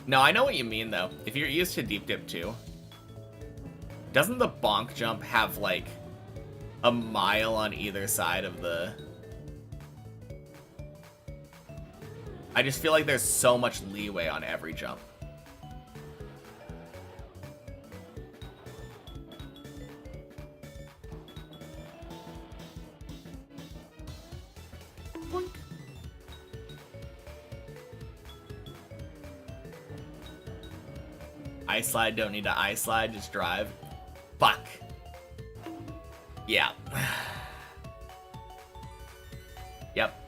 No, I know what you mean, though. If you're used to Deep Dip 2, doesn't the bonk jump have, like, a mile on either side of the... I just feel like there's so much leeway on every jump. Boink. Ice slide, don't need to ice slide, just drive. Fuck. Yeah. Yep.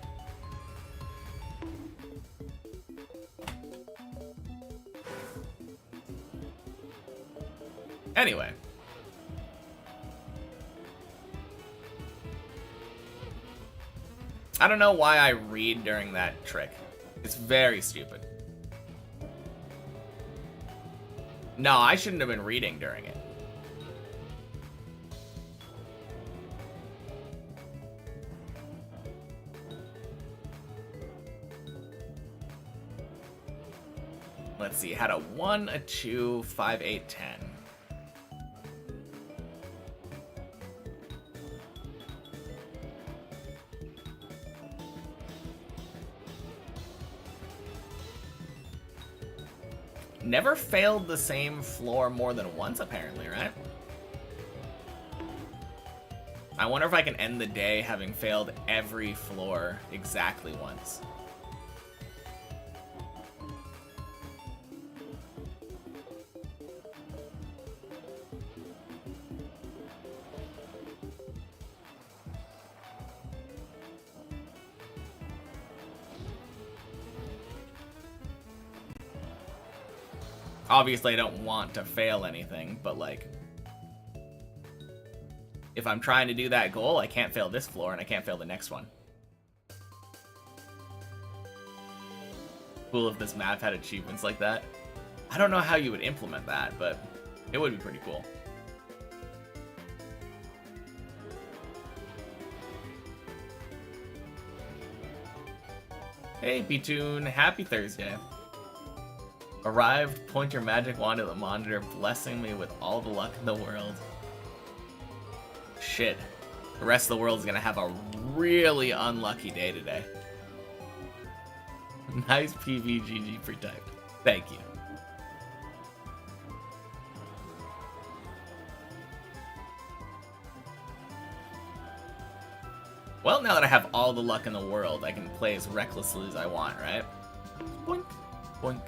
Anyway. I don't know why I read during that trick. It's very stupid. No, I shouldn't have been reading during it. Let's see, had a 1, a 2, 5, 8, 10. Never failed the same floor more than once, apparently, right? I wonder if I can end the day having failed every floor exactly once. Obviously, I don't want to fail anything, but, like, if I'm trying to do that goal, I can't fail this floor, and I can't fail the next one. Cool if this map had achievements like that. I don't know how you would implement that, but it would be pretty cool. Hey, P-Tune, happy Thursday. Arrived, point your magic wand at the monitor, blessing me with all the luck in the world. Shit. The rest of the world is gonna have a really unlucky day today. Nice PVGG pre-typed. Thank you. Well, now that I have all the luck in the world, I can play as recklessly as I want, right? Boink, boink.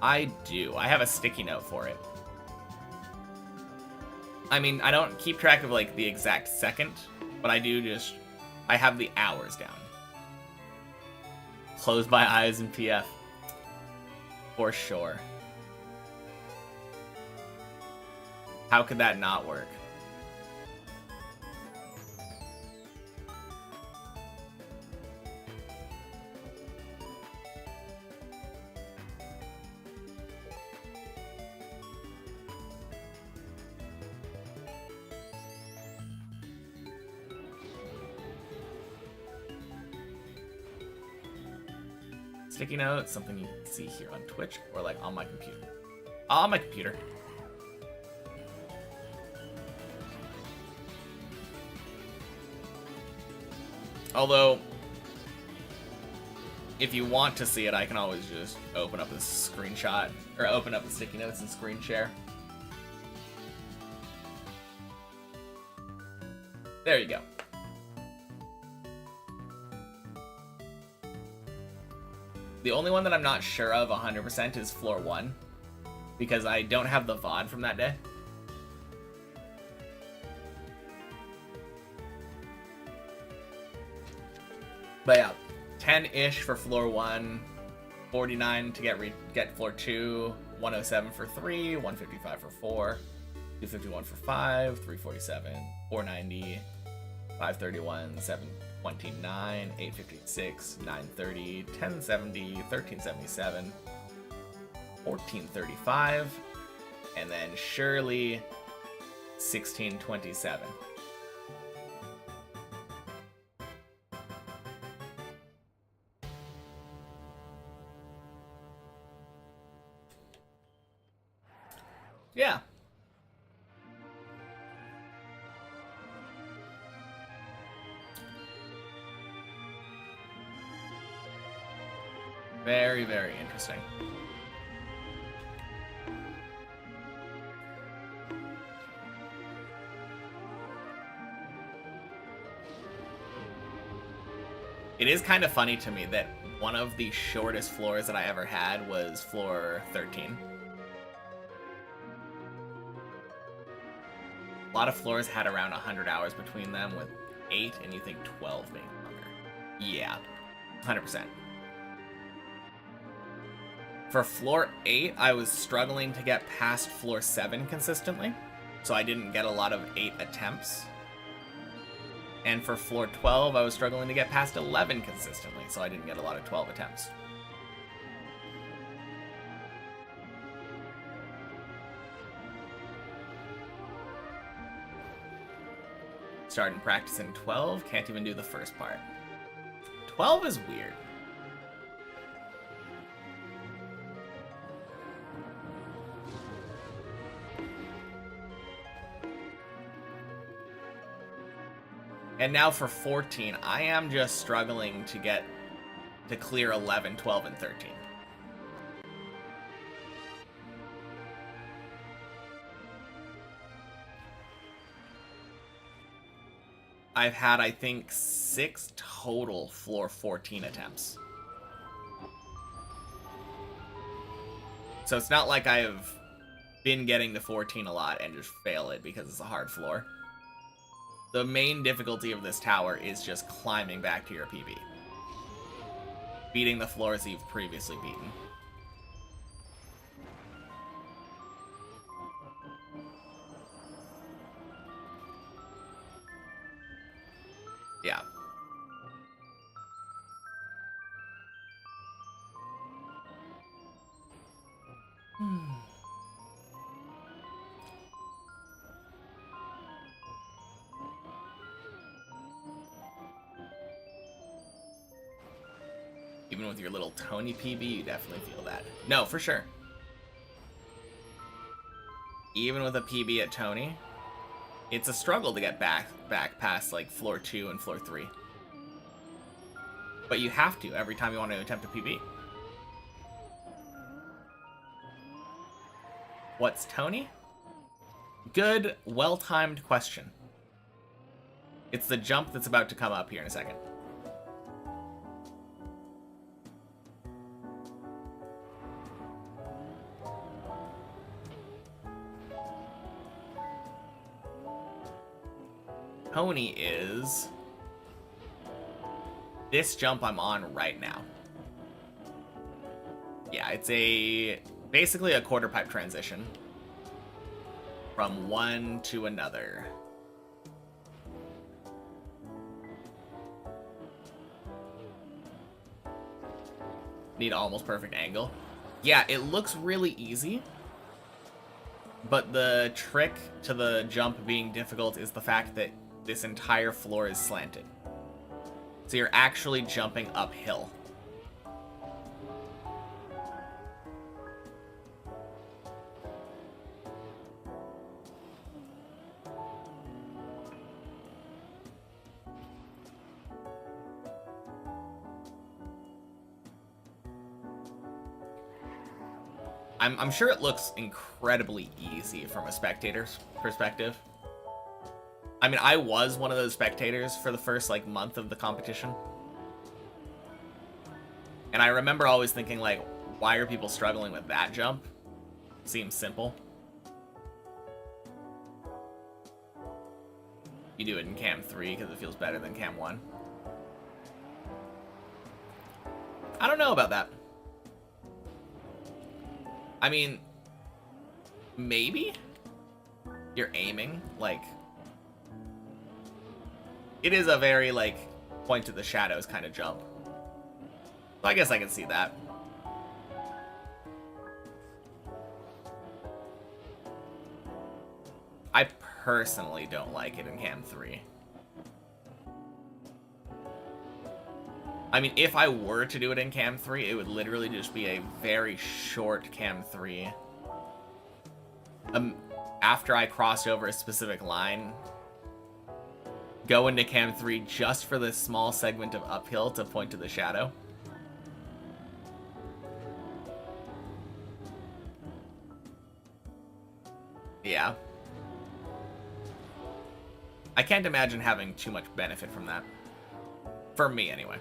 I do. I have a sticky note for it. I mean, I don't keep track of, like, the exact second, but I do just... I have the hours down. Close my eyes in PF. For sure. How could that not work? Sticky note, something you can see here on Twitch or like on my computer. On my computer. Although, if you want to see it, I can always just open up this screenshot, or open up the sticky notes and screen share. There you go. The only one that I'm not sure of 100% is floor 1, because I don't have the VOD from that day. But yeah, 10-ish for floor 1, 49 to get floor 2, 107 for 3, 155 for 4, 251 for 5, 347, 490, 531, 729, 856, 930, 1070, 1377, 1435, and then Shirley 1627. Yeah. Very, very interesting. It is kind of funny to me that one of the shortest floors that I ever had was floor 13. A lot of floors had around 100 hours between them, with 8 and you think 12 being longer. Yeah, 100%. For floor 8, I was struggling to get past floor 7 consistently, so I didn't get a lot of 8 attempts. And for floor 12, I was struggling to get past 11 consistently, so I didn't get a lot of 12 attempts. Starting practicing 12, can't even do the first part. 12 is weird. And now for 14, I am just struggling to clear 11, 12, and 13. I've had, I think, 6 total floor 14 attempts. So it's not like I've been getting to 14 a lot and just fail it because it's a hard floor. The main difficulty of this tower is just climbing back to your PB. Beating the floors that you've previously beaten. Yeah. Even with your little Tony PB, you definitely feel that. No, for sure. Even with a PB at Tony, it's a struggle to get back past like floor 2 and floor 3. But you have to every time you want to attempt a PB. What's Tony? Good, well-timed question. It's the jump that's about to come up here in a second. Tony is this jump I'm on right now. Yeah, it's basically a quarter pipe transition from one to another. Need almost perfect angle. Yeah, it looks really easy, but the trick to the jump being difficult is the fact that this entire floor is slanted. So you're actually jumping uphill. I'm sure it looks incredibly easy from a spectator's perspective. I mean, I was one of those spectators for the first, like, month of the competition. And I remember always thinking, like, why are people struggling with that jump? Seems simple. You do it in Cam 3 because it feels better than Cam 1. I don't know about that. I mean, maybe you're aiming, like, it is a very, like, point to the shadows kind of jump. So I guess I can see that. I personally don't like it in Cam 3. I mean, if I were to do it in Cam 3, it would literally just be a very short Cam 3. After I crossed over a specific line, go into Cam 3 just for this small segment of uphill to point to the shadow. Yeah. I can't imagine having too much benefit from that. For me, anyway.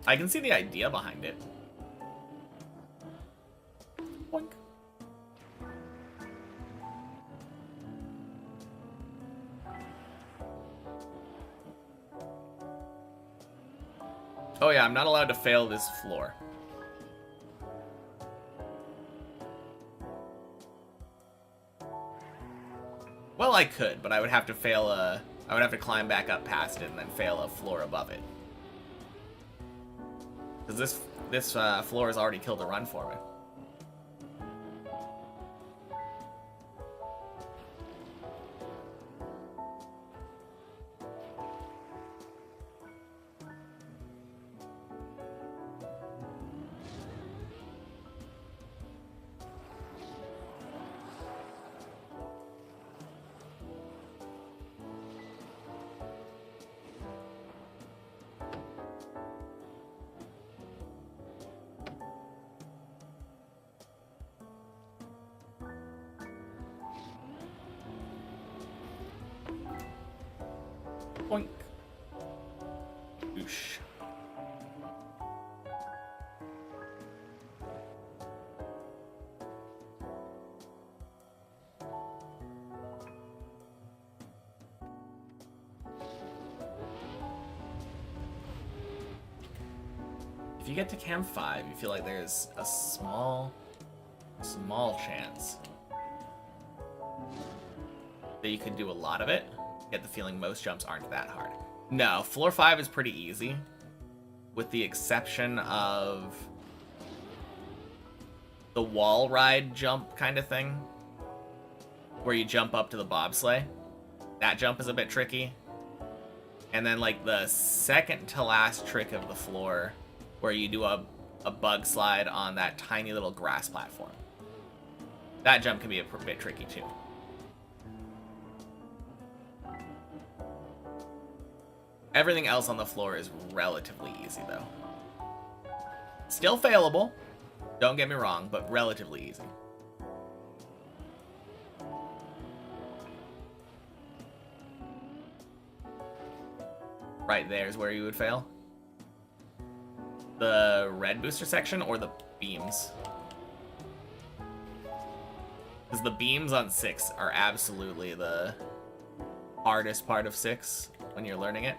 I can see the idea behind it. Boink. Oh yeah, I'm not allowed to fail this floor. Well, I could, but I would have to fail a... I would have to climb back up past it and then fail a floor above it. Because this floor has already killed a run for me. Boink. Oosh. If you get to Cam 5, you feel like there's a small chance that you could do a lot of it. Get the feeling most jumps aren't that hard. No, floor 5 is pretty easy, with the exception of the wall ride jump kind of thing, where you jump up to the bobsleigh. That jump is a bit tricky. And then, like, the second to last trick of the floor, where you do a bug slide on that tiny little grass platform. That jump can be a bit tricky too. Everything else on the floor is relatively easy, though. Still failable, don't get me wrong, but relatively easy. Right there is where you would fail. The red booster section or the beams? Because the beams on 6 are absolutely the hardest part of 6 when you're learning it.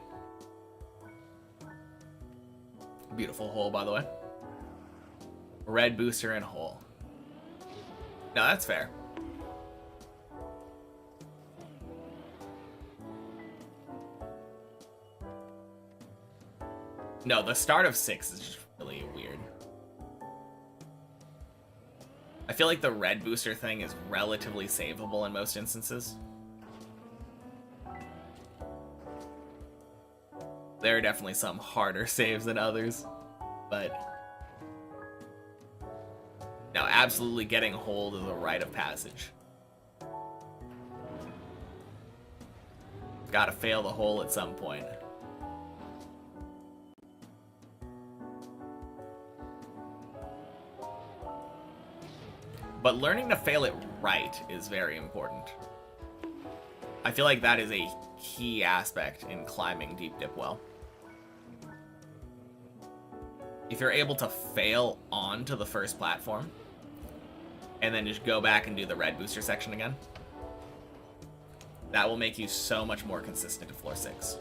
Beautiful hole, by the way. Red booster and hole. No, that's fair. No, the start of 6 is just really weird. I feel like the red booster thing is relatively savable in most instances. There are definitely some harder saves than others, but no, absolutely getting hold of the rite of passage. Gotta fail the hole at some point. But learning to fail it right is very important. I feel like that is a key aspect in climbing Deep Dip well. If you're able to fail onto the first platform, and then just go back and do the red booster section again, that will make you so much more consistent to floor 6.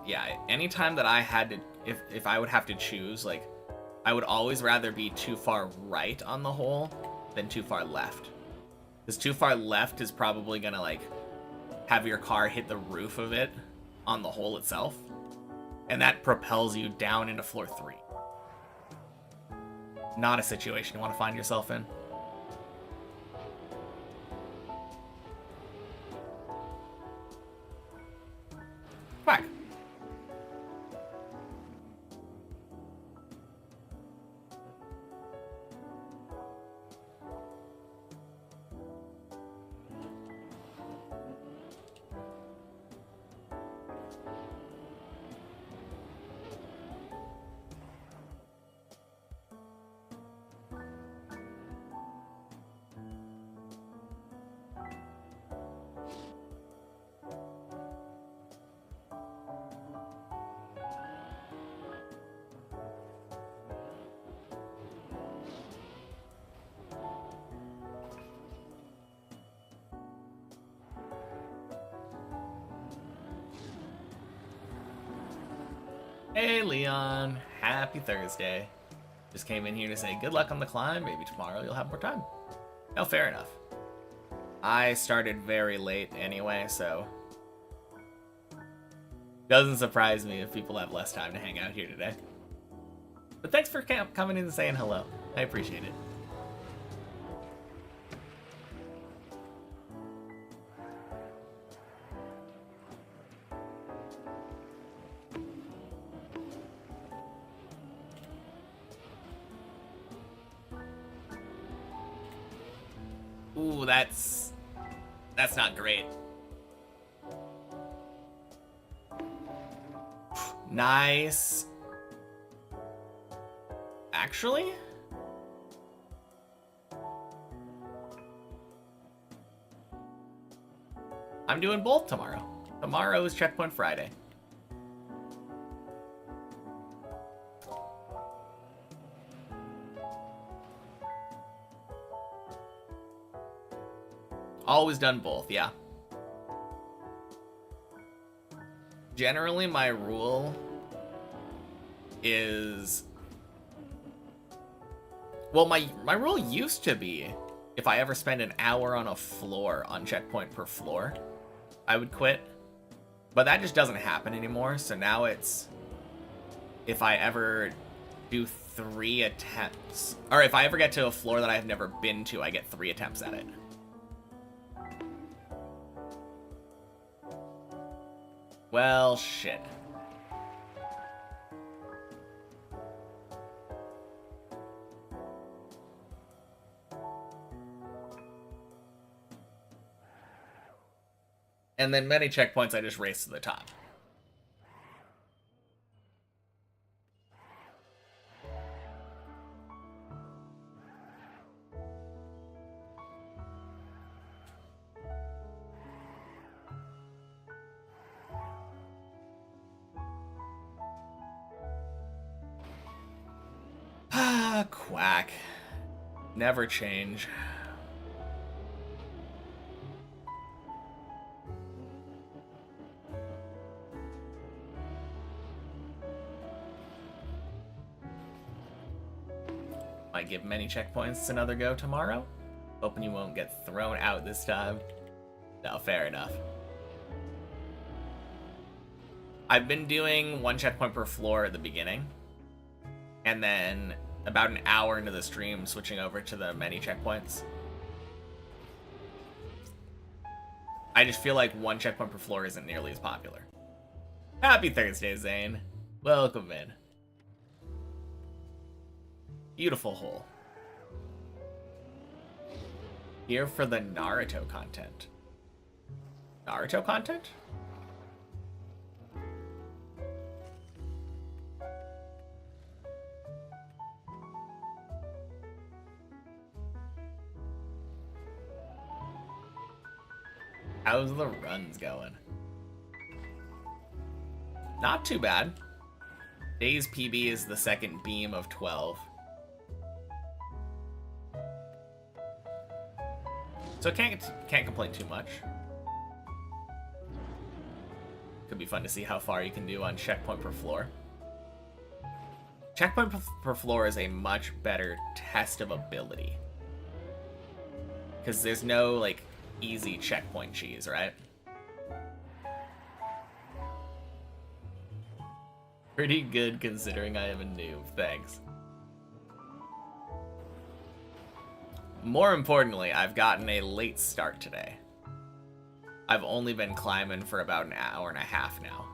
Yeah, anytime that I had to, if I would have to choose, like, I would always rather be too far right on the hole than too far left. Because too far left is probably gonna, like, have your car hit the roof of it on the hole itself. And that propels you down into floor 3. Not a situation you want to find yourself in. Back. Hey Leon, happy Thursday. Just came in here to say good luck on the climb, maybe tomorrow you'll have more time. No, fair enough. I started very late anyway, so doesn't surprise me if people have less time to hang out here today. But thanks for coming in and saying hello. I appreciate it. Ooh, that's not great. Nice. Actually? I'm doing both tomorrow. Tomorrow is Checkpoint Friday. Always done both, yeah. Generally, my rule is... Well, my rule used to be, if I ever spend an hour on a floor on checkpoint per floor, I would quit. But that just doesn't happen anymore, so now it's... If I ever do 3 attempts... Or if I ever get to a floor that I've never been to, I get 3 attempts at it. Well, shit. And then many checkpoints I just race to the top. Quack. Never change. Might give many checkpoints another go tomorrow. Hoping you won't get thrown out this time. No, fair enough. I've been doing 1 checkpoint per floor at the beginning. And then about an hour into the stream, switching over to the many checkpoints. I just feel like 1 checkpoint per floor isn't nearly as popular. Happy Thursday, Zane. Welcome in. Beautiful hole. Here for the Naruto content. Naruto content? How's the runs going? Not too bad. Day's PB is the second beam of 12. So can't complain too much. Could be fun to see how far you can do on checkpoint per floor. Checkpoint per floor is a much better test of ability. Because there's no, like, easy checkpoint cheese, right? Pretty good considering I am a noob, thanks. More importantly, I've gotten a late start today. I've only been climbing for about an hour and a half now.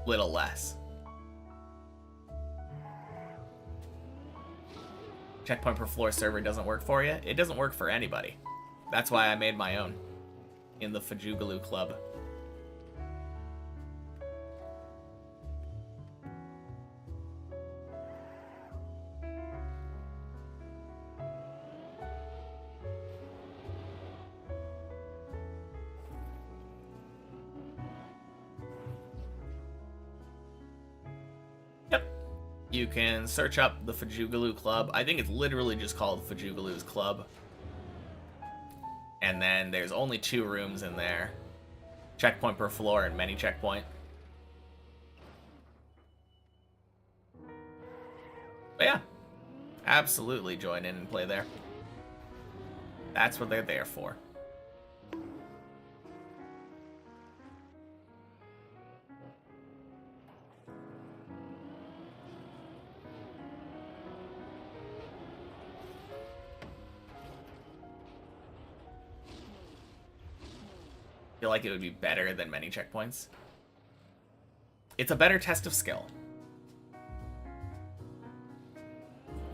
Little less. Checkpoint per floor server doesn't work for you? It doesn't work for anybody. That's why I made my own. In the Fajugaloo Club. You can search up the Fajugaloo Club. I think it's literally just called Fajugaloo's Club. And then there's only 2 rooms in there. Checkpoint per floor and mini checkpoint. But yeah, absolutely join in and play there. That's what they're there for. Feel like it would be better than many checkpoints. It's a better test of skill.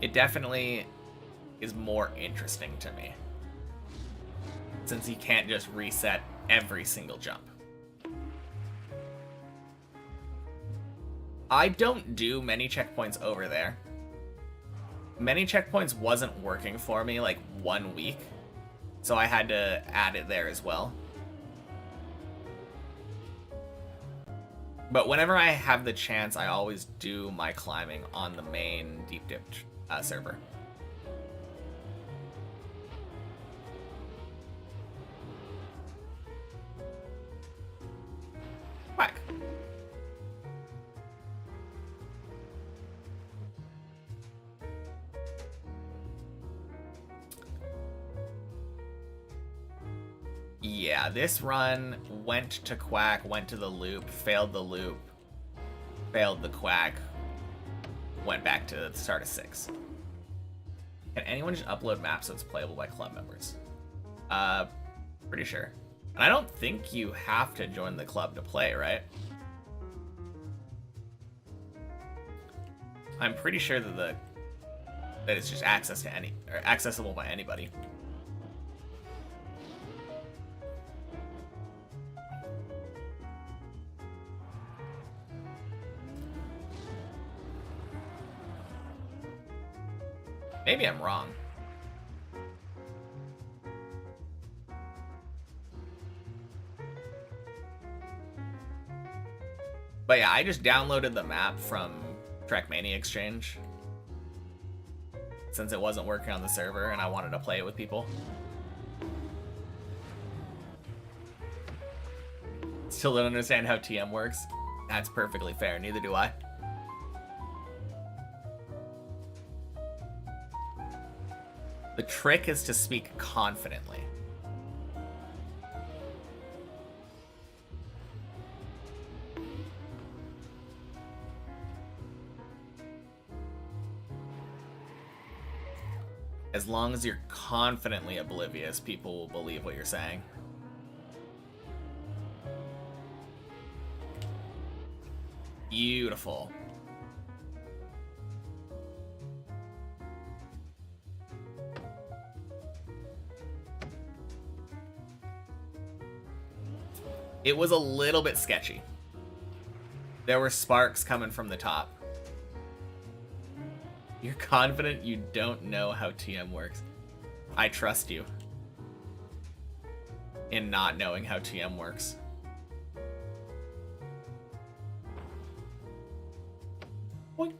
It definitely is more interesting to me, since you can't just reset every single jump. I don't do many checkpoints over there. Many checkpoints wasn't working for me like 1 week, so I had to add it there as well. But whenever I have the chance, I always do my climbing on the main Deep Dip server. Whack. Yeah, this run went to Quack, went to the loop, failed the Quack, went back to the start of 6. Can anyone just upload maps so it's playable by club members? Pretty sure. And I don't think you have to join the club to play, right? I'm pretty sure that it's just accessible by anybody. Maybe I'm wrong. But yeah, I just downloaded the map from Trackmania Exchange, since it wasn't working on the server and I wanted to play it with people. Still don't understand how TM works. That's perfectly fair, neither do I. The trick is to speak confidently. As long as you're confidently oblivious, people will believe what you're saying. Beautiful. It was a little bit sketchy. There were sparks coming from the top. You're confident you don't know how TM works. I trust you in not knowing how TM works. Boink.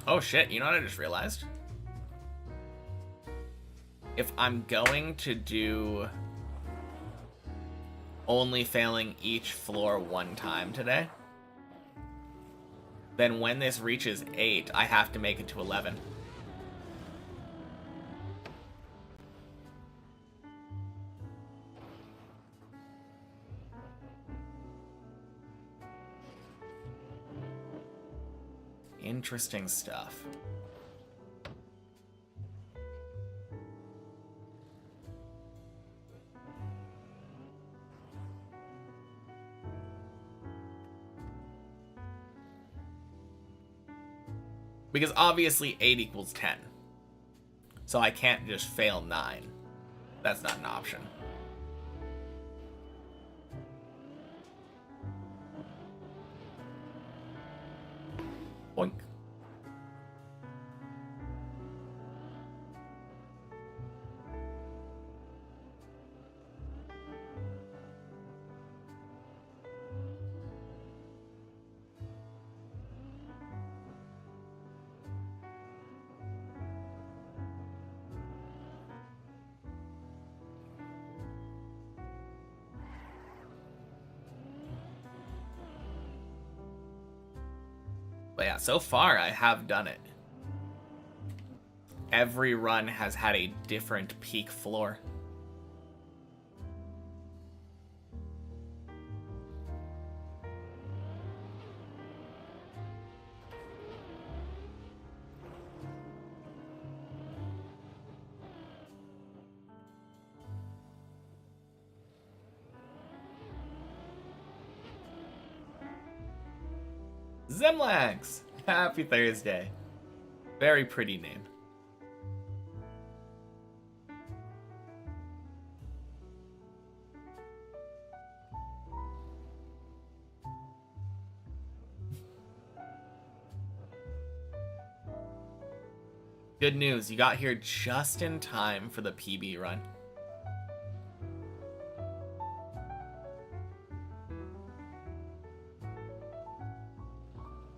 Oh shit, you know what I just realized? If I'm going to do only failing each floor one time today, then when this reaches 8, I have to make it to 11. Interesting stuff. Because obviously 8 equals 10. So I can't just fail 9. That's not an option. Boink. But yeah, so far I have done it. Every run has had a different peak floor. Zemlax! Happy Thursday. Very pretty name. Good news, you got here just in time for the PB run.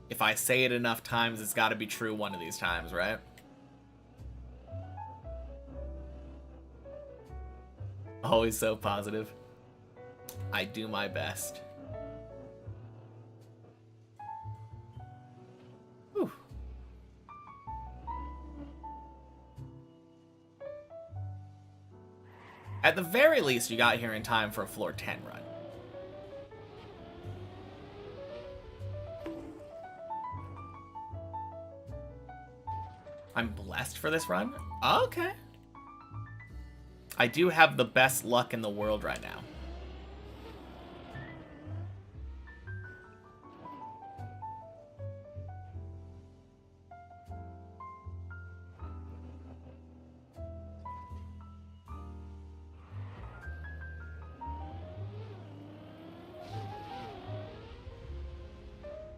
If I say it enough times, it's got to be true one of these times, right? Always so positive. I do my best. Whew. At the very least, you got here in time for a floor 10 run. I'm blessed for this run? Okay. I do have the best luck in the world right now.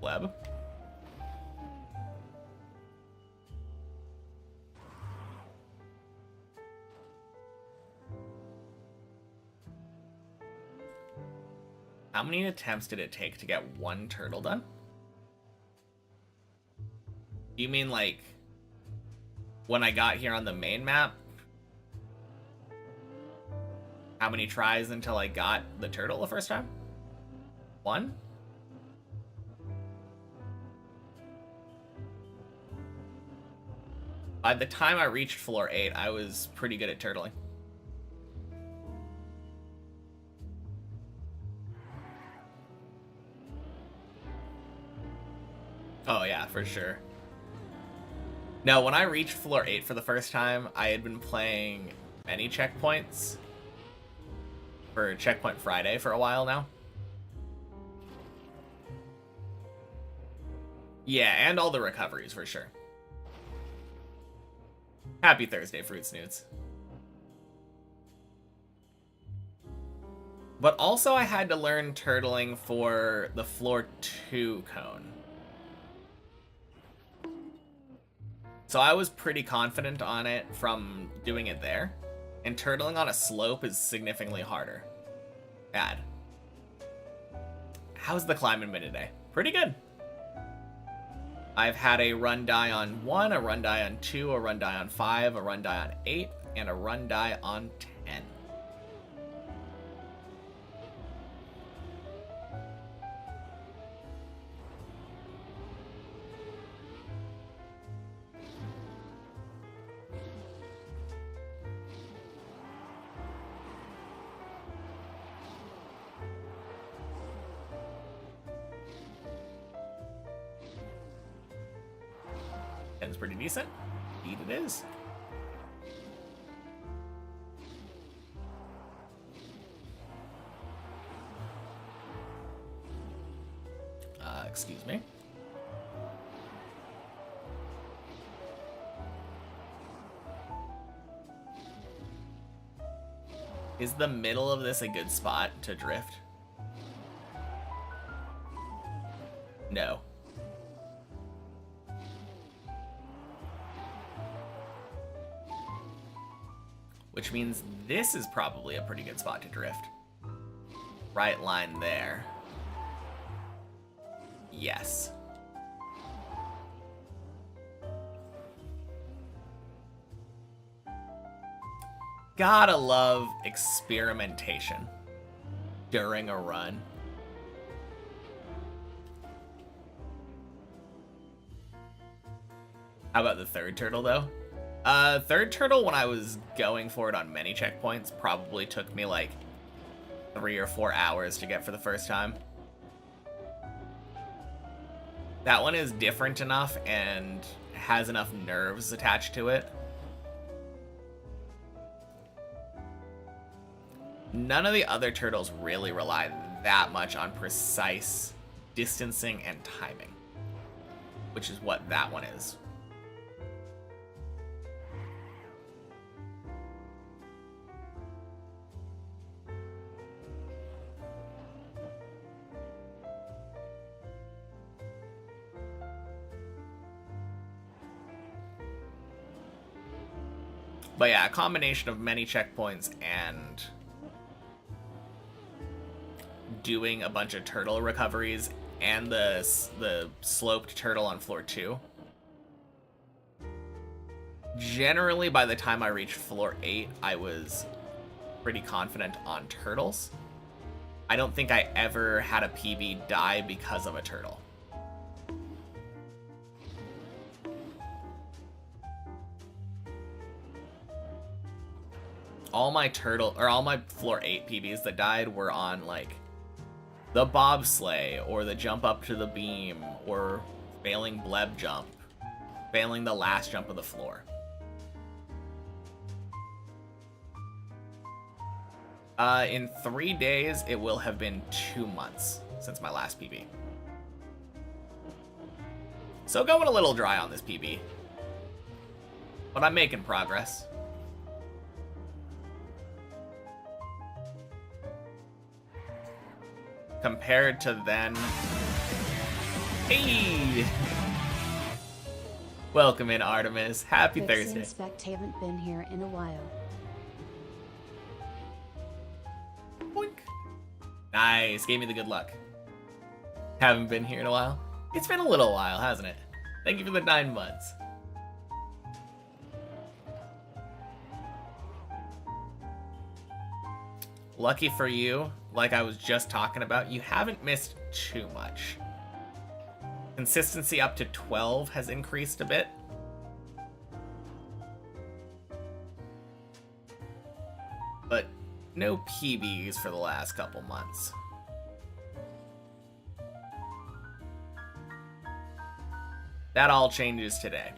Web. How many attempts did it take to get one turtle done? You mean like when I got here on the main map? How many tries until I got the turtle the first time? One? By the time I reached floor 8, I was pretty good at turtling. Oh yeah, for sure. No, when I reached floor 8 for the first time, I had been playing many checkpoints for Checkpoint Friday for a while now. Yeah, and all the recoveries for sure. Happy Thursday, Fruit Snoots. But also I had to learn turtling for the floor 2 cone. So I was pretty confident on it from doing it there. And turtling on a slope is significantly harder. Bad. How's the climbing been today? Pretty good. I've had a run die on 1, a run die on 2, a run die on 5, a run die on 8, and a run die on 10. Ten's pretty decent. Indeed it is. Excuse me. Is the middle of this a good spot to drift? No. Which means this is probably a pretty good spot to drift. Right line there. Yes. Gotta love experimentation during a run. How about the third turtle, though? Third turtle, when I was going for it on many checkpoints, probably took me like 3 or 4 hours to get for the first time. That one is different enough and has enough nerves attached to it. None of the other turtles really rely that much on precise distancing and timing, which is what that one is. But yeah, a combination of many checkpoints and doing a bunch of turtle recoveries and the sloped turtle on floor 2. Generally, by the time I reached floor 8, I was pretty confident on turtles. I don't think I ever had a PB die because of a turtle. All my floor 8 PBs that died were on like the bobsleigh or the jump up to the beam or failing bleb jump, failing the last jump of the floor. In 3 days, it will have been 2 months since my last PB. So going a little dry on this PB, but I'm making progress. Compared to then. Hey! Welcome in, Artemis. Happy Thursday. Inspect, haven't been here in a while. Boink. Nice. Gave me the good luck. Haven't been here in a while. It's been a little while, hasn't it? Thank you for the 9 months. Lucky for you, like I was just talking about, you haven't missed too much. Consistency up to 12 has increased a bit. But no PBs for the last couple months. That all changes today.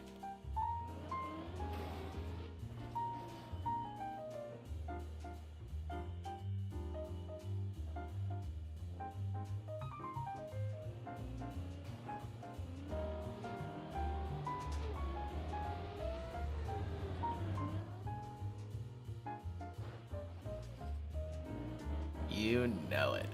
You know it.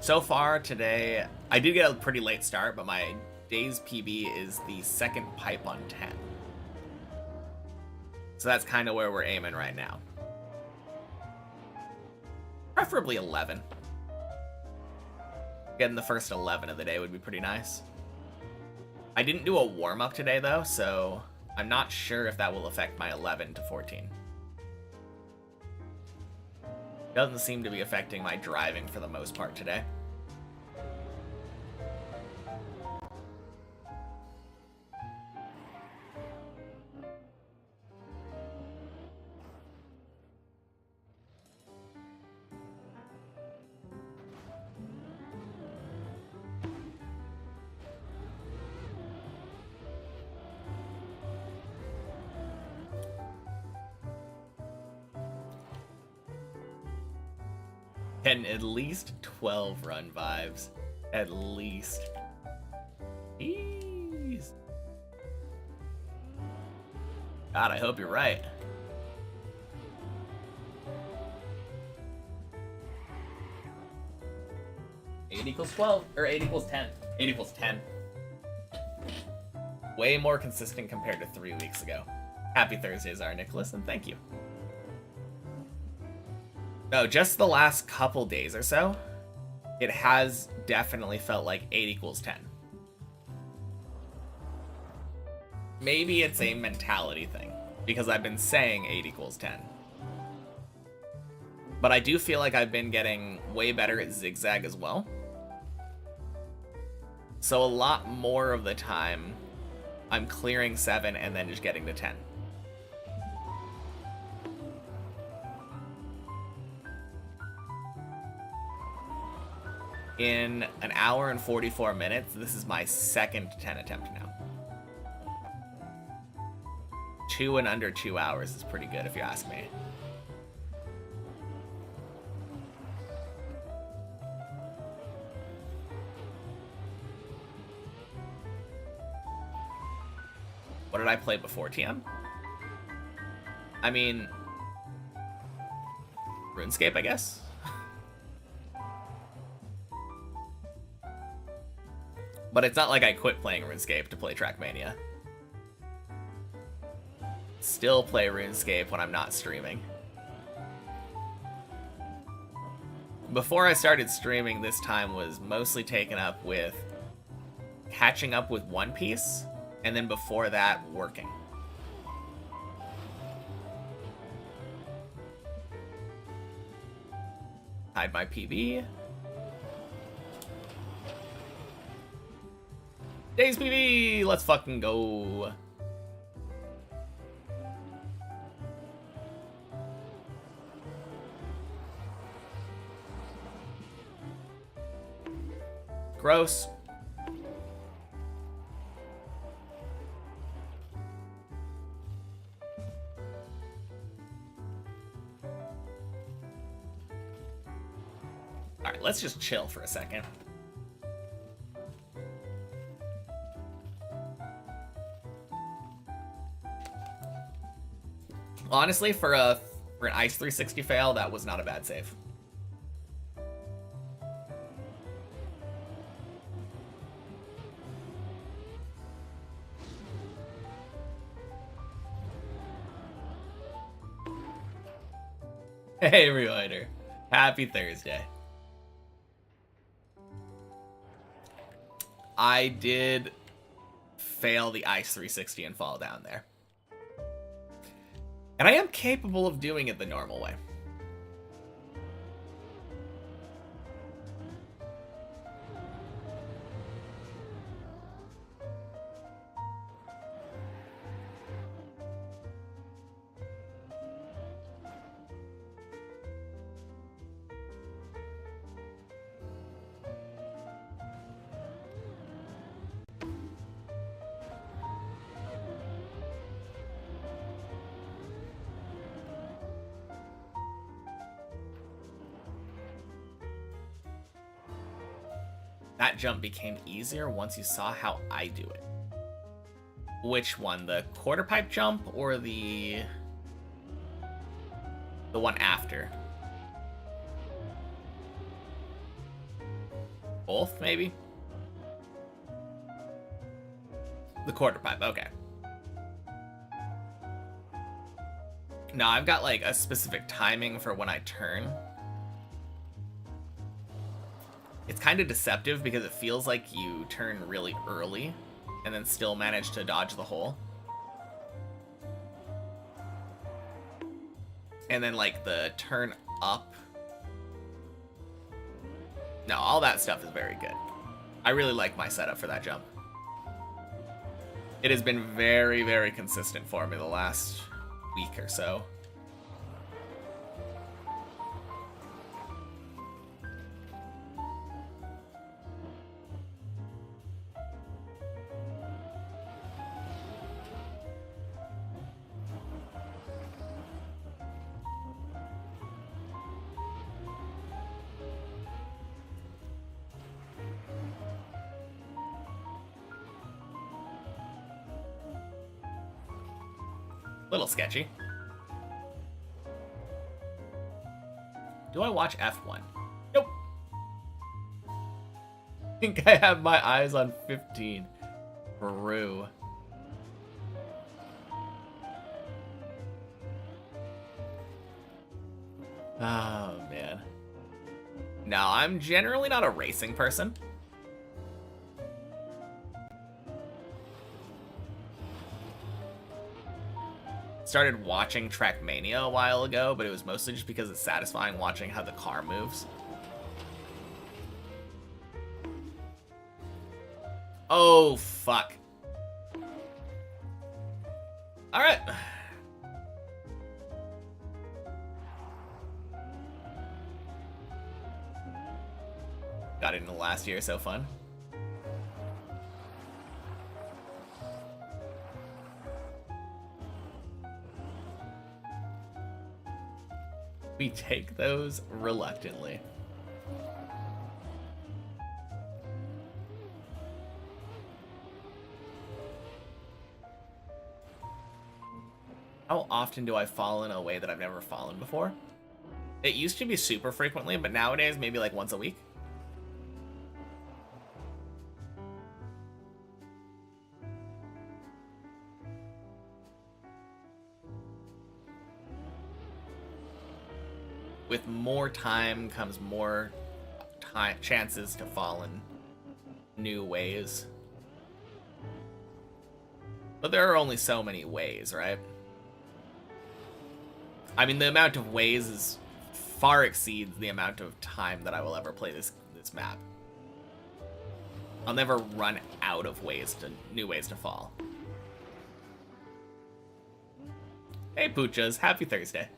So far today, I did get a pretty late start, but my day's PB is the second pipe on 10. So that's kind of where we're aiming right now. Preferably 11. Getting the first 11 of the day would be pretty nice. I didn't do a warm-up today, though, so I'm not sure if that will affect my 11 to 14. Doesn't seem to be affecting my driving for the most part today. And at least 12 run vibes. At least. Jeez. God, I hope you're right. Eight equals 12, or 8 equals 10. 8 equals 10. Way more consistent compared to 3 weeks ago. Happy Thursdays, our Nicholas, and thank you. No, just the last couple days or so, it has definitely felt like 8 equals 10. Maybe it's a mentality thing, because I've been saying 8 equals 10. But I do feel like I've been getting way better at zigzag as well. So a lot more of the time, I'm clearing 7 and then just getting to 10. In an hour and 44 minutes, this is my second 10 attempt now. 2 in under 2 hours is pretty good if you ask me. What did I play before TM? I mean, RuneScape, I guess? But it's not like I quit playing RuneScape to play Trackmania. Still play RuneScape when I'm not streaming. Before I started streaming, this time was mostly taken up with catching up with One Piece, and then before that, working. Hide my PB. Days PB! Let's fucking go. Gross. Alright, let's just chill for a second. Honestly, for an Ice 360 fail, that was not a bad save. Hey, Rewinder. Happy Thursday. I did fail the Ice 360 and fall down there. And I am capable of doing it the normal way. That jump became easier once you saw how I do it. Which one? The quarter pipe jump or the one after? Both, maybe? The quarter pipe, okay. No, I've got like a specific timing for when I turn. It's kind of deceptive because it feels like you turn really early and then still manage to dodge the hole. And then like the turn up. No, all that stuff is very good. I really like my setup for that jump. It has been very, very consistent for me the last week or so. Little sketchy. Do I watch F1? Nope. I think I have my eyes on 15. Brew. Oh, man. No, I'm generally not a racing person. Started watching Trackmania a while ago, but it was mostly just because it's satisfying watching how the car moves. Oh, fuck. Alright. Got it in the last year, so fun. We take those reluctantly. How often do I fall in a way that I've never fallen before? It used to be super frequently, but nowadays maybe like once a week. With more time comes more chances to fall in new ways. But there are only so many ways, right? I mean, the amount of ways far exceeds the amount of time that I will ever play this map. I'll never run out of new ways to fall. Hey, Poochas, happy Thursday.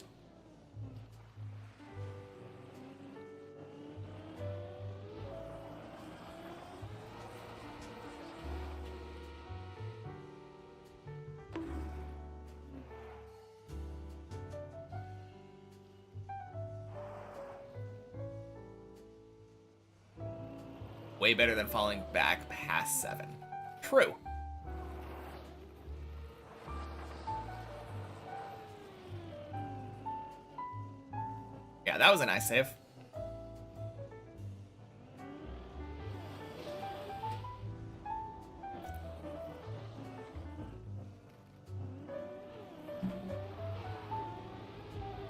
Way better than falling back past 7. True. Yeah, that was a nice save.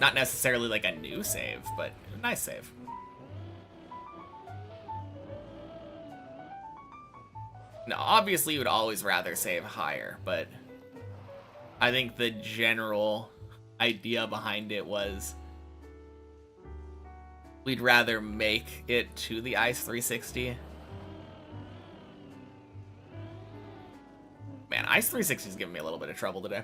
Not necessarily like a new save, but a nice save. Now, obviously, you would always rather save higher, but I think the general idea behind it was we'd rather make it to the Ice 360. Man, Ice 360 is giving me a little bit of trouble today.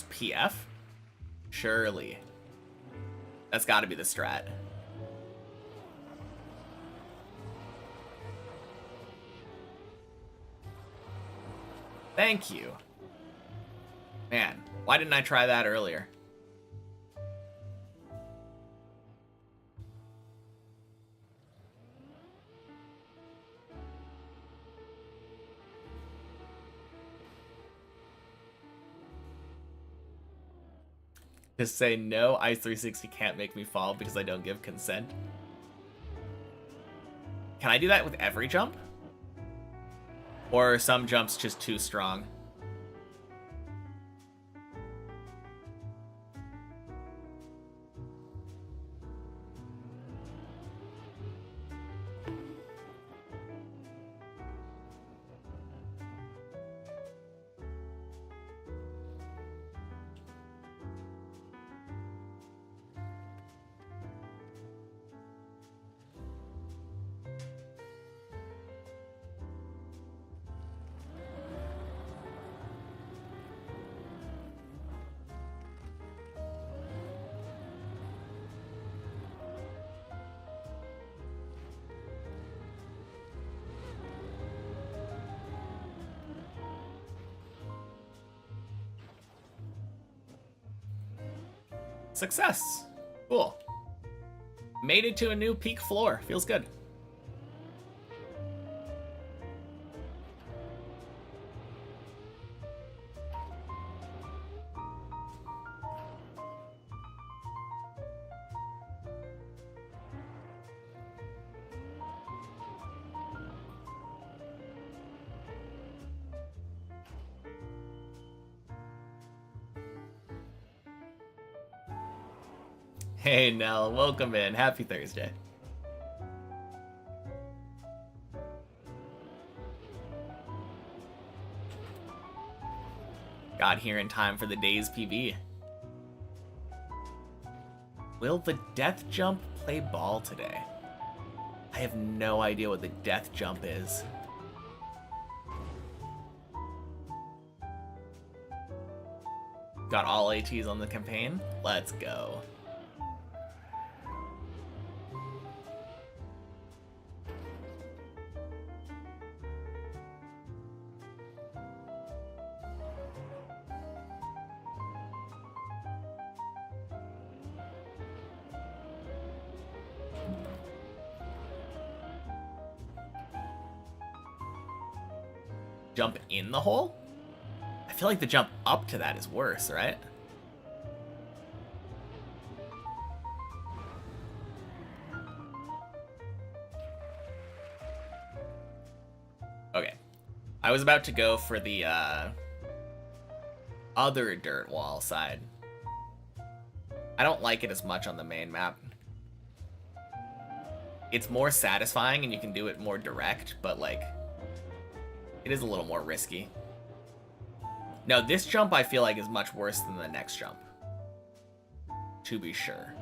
PF? Surely. That's got to be the strat. Thank you. Man, why didn't I try that earlier? Just say no, Ice 360 can't make me fall because I don't give consent. Can I do that with every jump? Or are some jumps just too strong? Success. Cool. Made it to a new peak floor. Feels good. Hey Nell, welcome in. Happy Thursday. Got here in time for the day's PB. Will the death jump play ball today? I have no idea what the death jump is. Got all ATs on the campaign? Let's go. Jump in the hole? I feel like the jump up to that is worse, right? Okay. I was about to go for the other dirt wall side. I don't like it as much on the main map. It's more satisfying and you can do it more direct, but like it is a little more risky. No, this jump I feel like is much worse than the next jump. To be sure.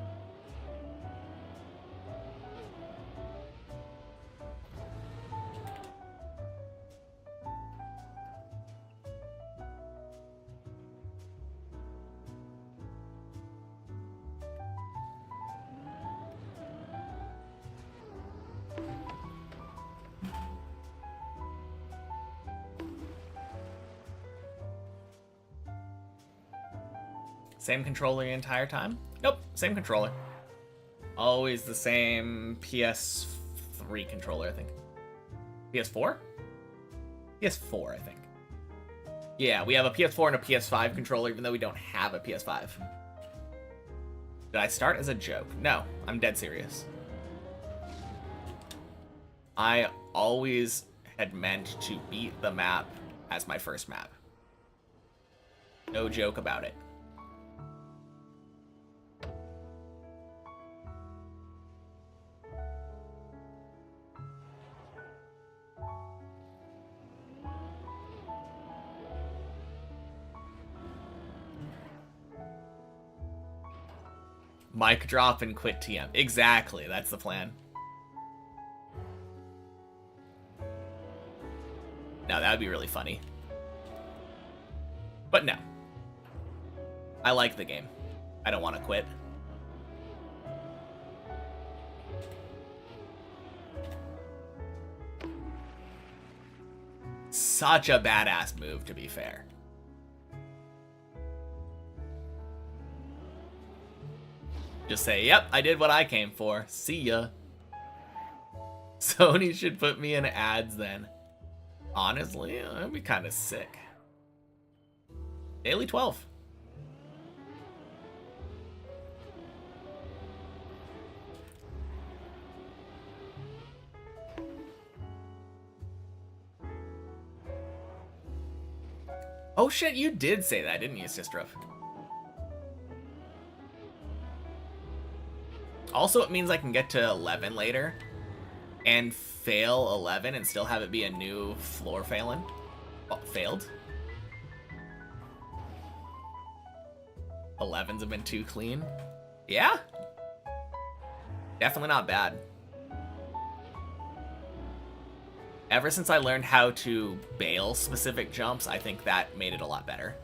Same controller the entire time? Nope, same controller. Always the same PS3 controller, I think. PS4? PS4, I think. Yeah, we have a PS4 and a PS5 controller, even though we don't have a PS5. Did I start as a joke? No, I'm dead serious. I always had meant to beat the map as my first map. No joke about it. Mic drop and quit TM. Exactly, that's the plan. No, that would be really funny. But no. I like the game. I don't want to quit. such a badass move, to be fair. Just say, yep, I did what I came for. See ya. Sony should put me in ads then. Honestly, that'd be kind of sick. Daily 12. Oh shit, you did say that, didn't you, Sistruf? Also, it means I can get to 11 later and fail 11 and still have it be a new floor failing. Oh, failed? 11s have been too clean. Yeah? Definitely not bad. Ever since I learned how to bail specific jumps, I think that made it a lot better.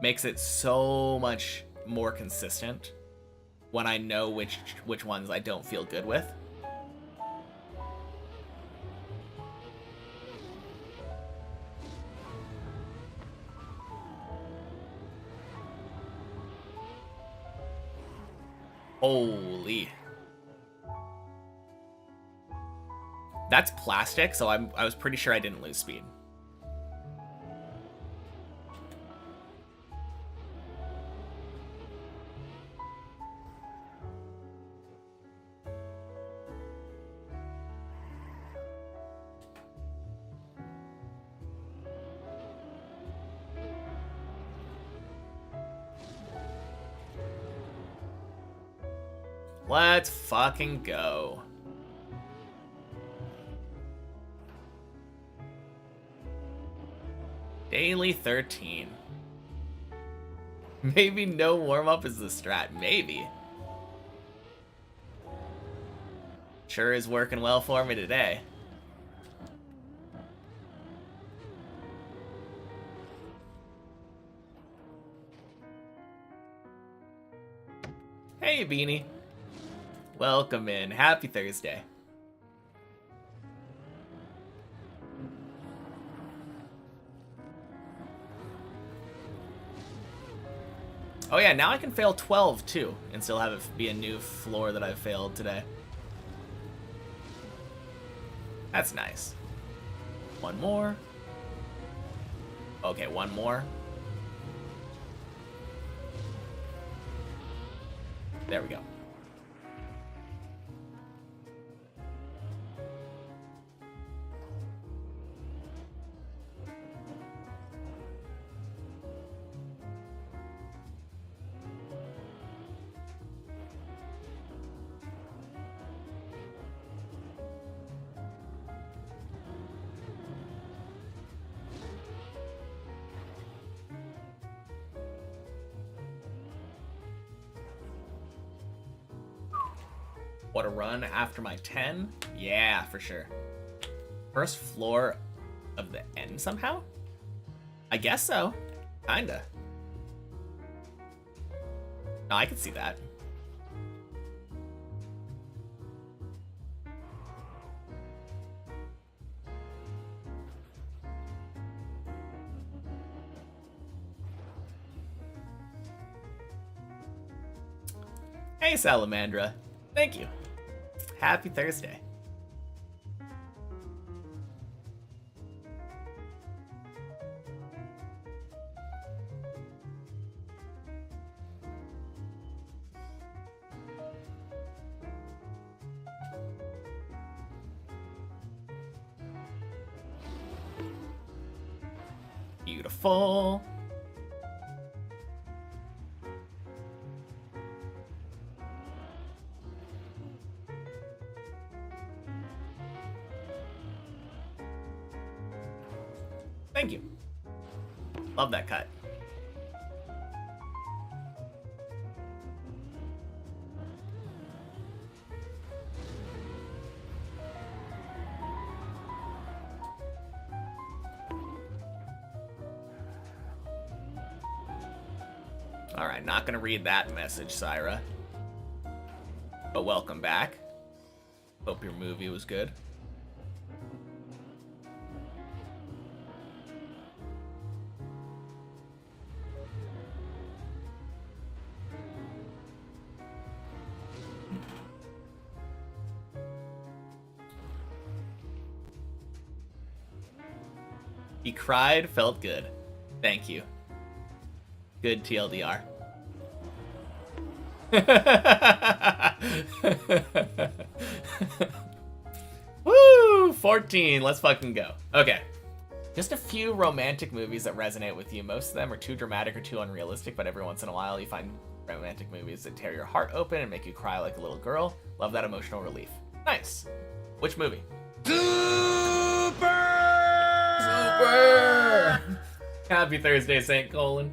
Makes it so much more consistent when I know which ones I don't feel good with. Holy. That's plastic, so I was pretty sure I didn't lose speed. Let's fucking go. Daily 13. Maybe no warm-up is the strat. Maybe. Sure is working well for me today. Hey, Beanie. Welcome in. Happy Thursday. Oh yeah, now I can fail 12 too, and still have it be a new floor that I've failed today. That's nice. One more. Okay, one more. There we go. What a run after my 10? Yeah, for sure. First floor of the end somehow? I guess so. Kinda. No, I can see that. Hey, Salamandra. Thank you. Happy Thursday. Beautiful. Thank you. Love that cut. All right, not gonna read that message, Syra. But welcome back. Hope your movie was good. He cried, felt good. Thank you. Good TLDR. Woo! 14. Let's fucking go. Okay. Just a few romantic movies that resonate with you. Most of them are too dramatic or too unrealistic, but every once in a while you find romantic movies that tear your heart open and make you cry like a little girl. Love that emotional relief. Nice. Which movie? Super! Happy Thursday, St. Colin.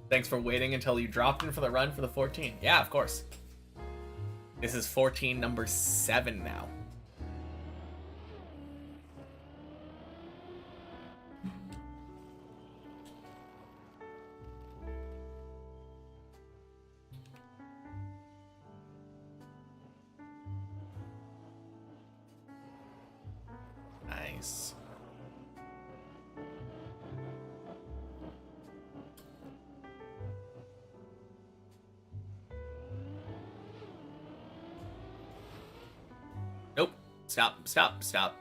Thanks for waiting until you dropped in for the run for the 14. Yeah, of course. This is 14 number 7 now. Nice. Nope. Stop, stop, stop.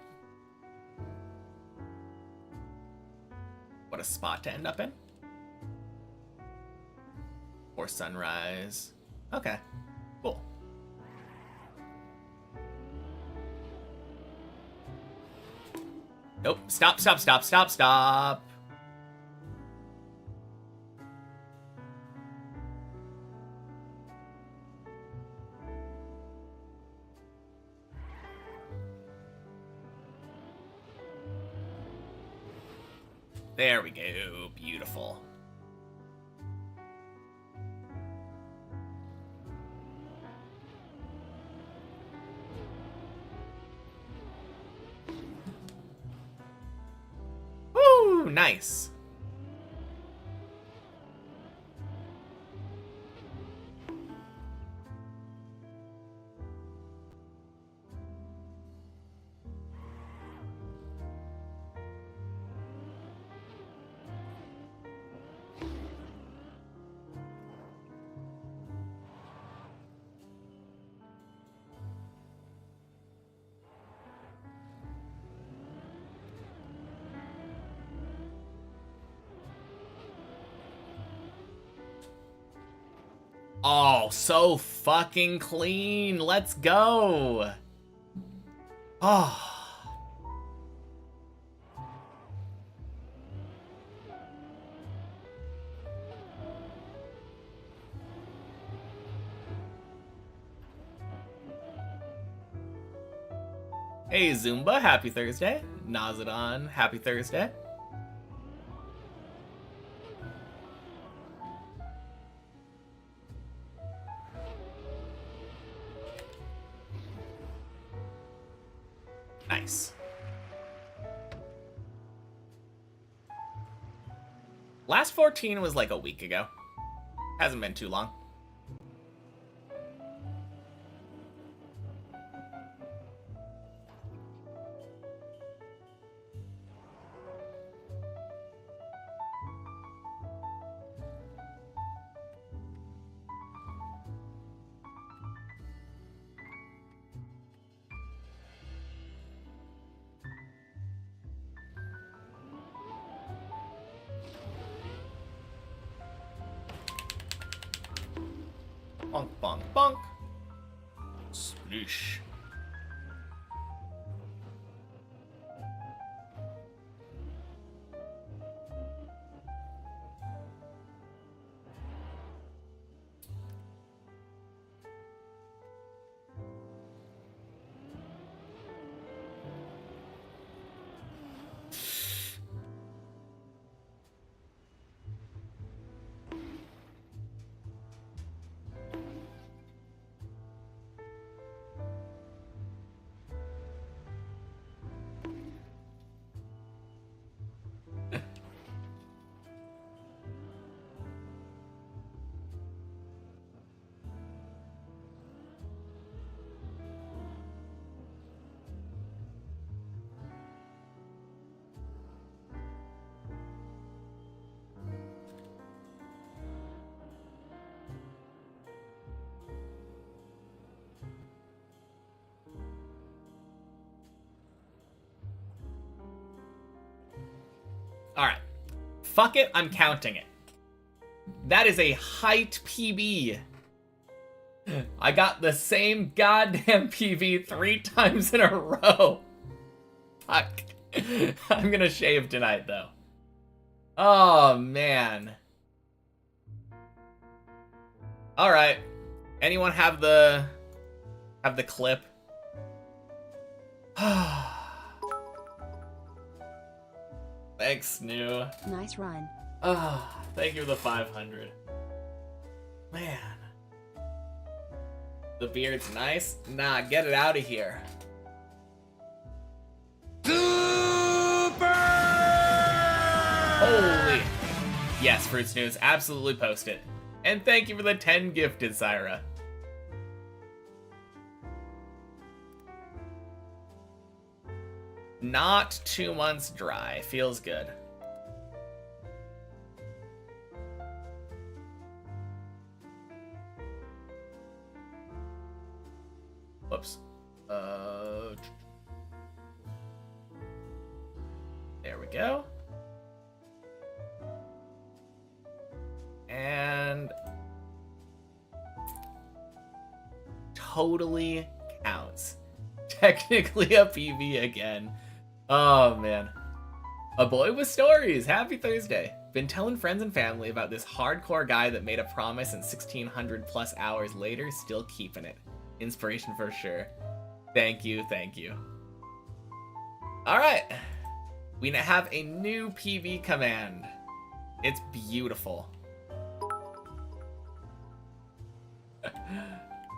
What a spot to end up in. Or sunrise. Okay, cool. Nope. Stop, stop, stop, stop, stop. There we go. Beautiful. Woo! Nice. Oh, so fucking clean. Let's go. Oh. Hey, Zumba, happy Thursday. Nazadon, happy Thursday. Nice. Last 14 was like a week ago. Hasn't been too long. Bonk, bonk, bonk. Sploosh. Fuck it, I'm counting it. That is a height PB. I got the same goddamn PB 3 times in a row. Fuck. I'm gonna shave tonight, though. Oh, man. Alright. Anyone have the clip? Thanks, New. Nice run. Thank you for the 500. Man. The beard's nice? Nah, get it out of here. Super! Holy. Yes, Fruits News, absolutely post it. And thank you for the 10 gifted, Syra. Not 2 months dry. Feels good. Whoops. There we go. And totally counts. Technically a PB again. Oh man. A boy with stories. Happy Thursday. Been telling friends and family about this hardcore guy that made a promise and 1,600 plus hours later still keeping it. Inspiration for sure. Thank you, thank you. Alright. We have a new PB command. It's beautiful.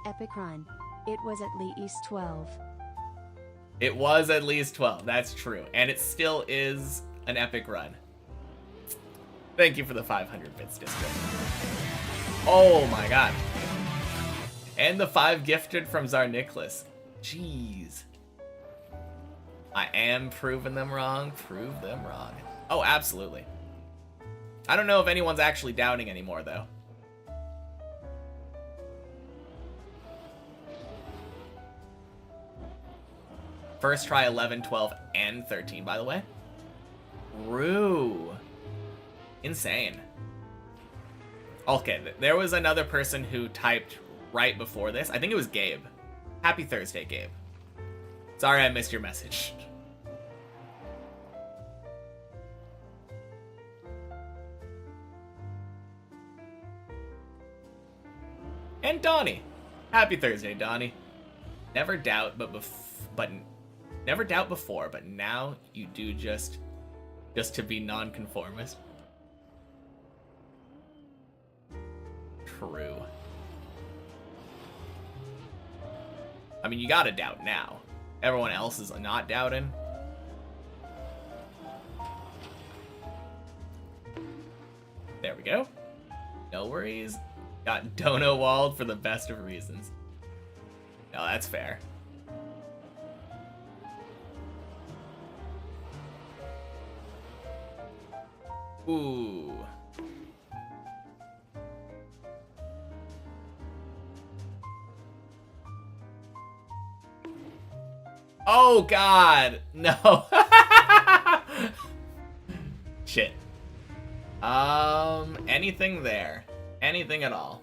Epic run. It was at least 12. It was at least 12, that's true. And it still is an epic run. Thank you for the 500 bits, District. Oh my god. And the 5 gifted from Tsar Nicholas. Jeez. I am proving them wrong. Prove them wrong. Oh, absolutely. I don't know if anyone's actually doubting anymore, though. First try 11, 12, and 13, by the way. Rue. Insane. Okay, there was another person who typed right before this. I think it was Gabe. Happy Thursday, Gabe. Sorry I missed your message. And Donnie. Happy Thursday, Donnie. Never doubt, never doubt before, but now you do just to be nonconformist. True. I mean, you gotta doubt now. Everyone else is not doubting. There we go. No worries. Got Dono walled for the best of reasons. No, that's fair. Ooh. Oh god, no. Shit. Anything there? Anything at all?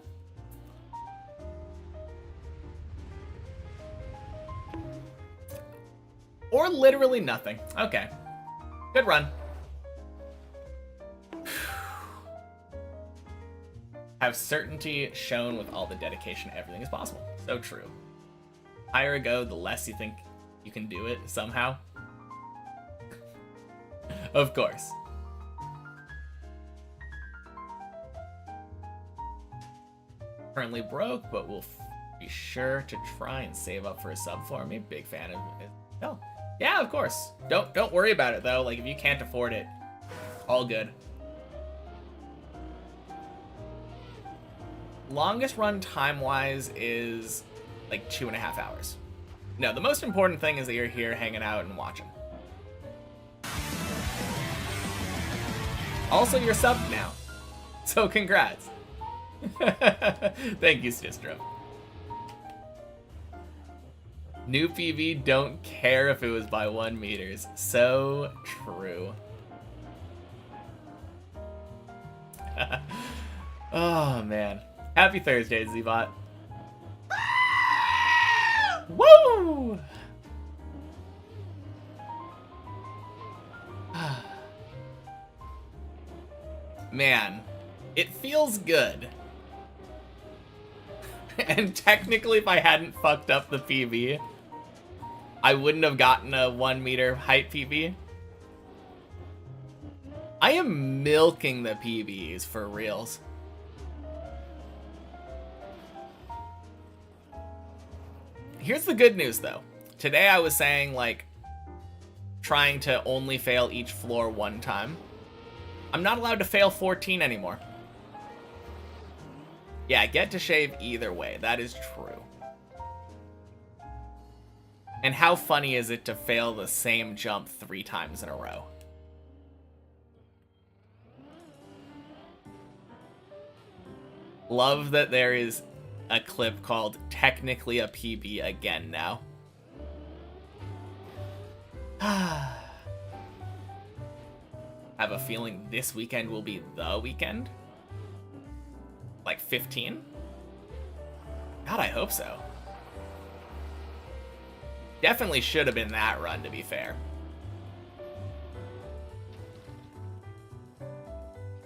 Or literally nothing. Okay. Good run. Have certainty shown with all the dedication, everything is possible. So true. Higher a go, the less you think you can do it somehow. Of course. Currently broke, but we'll be sure to try and save up for a sub for me. Big fan of it. Oh, yeah, of course. Don't worry about it though. Like if you can't afford it, all good. Longest run time-wise is like 2.5 hours. No, the most important thing is that you're here hanging out and watching. Also, you're subbed now. So congrats. Thank you, Stistro. New PV don't care if it was by 1 meters. So true. Oh, man. Happy Thursday, Z-Bot. Woo! Man, it feels good. And technically, if I hadn't fucked up the PB, I wouldn't have gotten a 1 meter height PB. I am milking the PBs for reals. Here's the good news, though. Today I was saying, like, trying to only fail each floor 1 time. I'm not allowed to fail 14 anymore. Yeah, get to shave either way. That is true. And how funny is it to fail the same jump 3 times in a row? Love that there is a clip called Technically a PB Again now. Have a feeling this weekend will be the weekend? Like 15? God, I hope so. Definitely should have been that run, to be fair.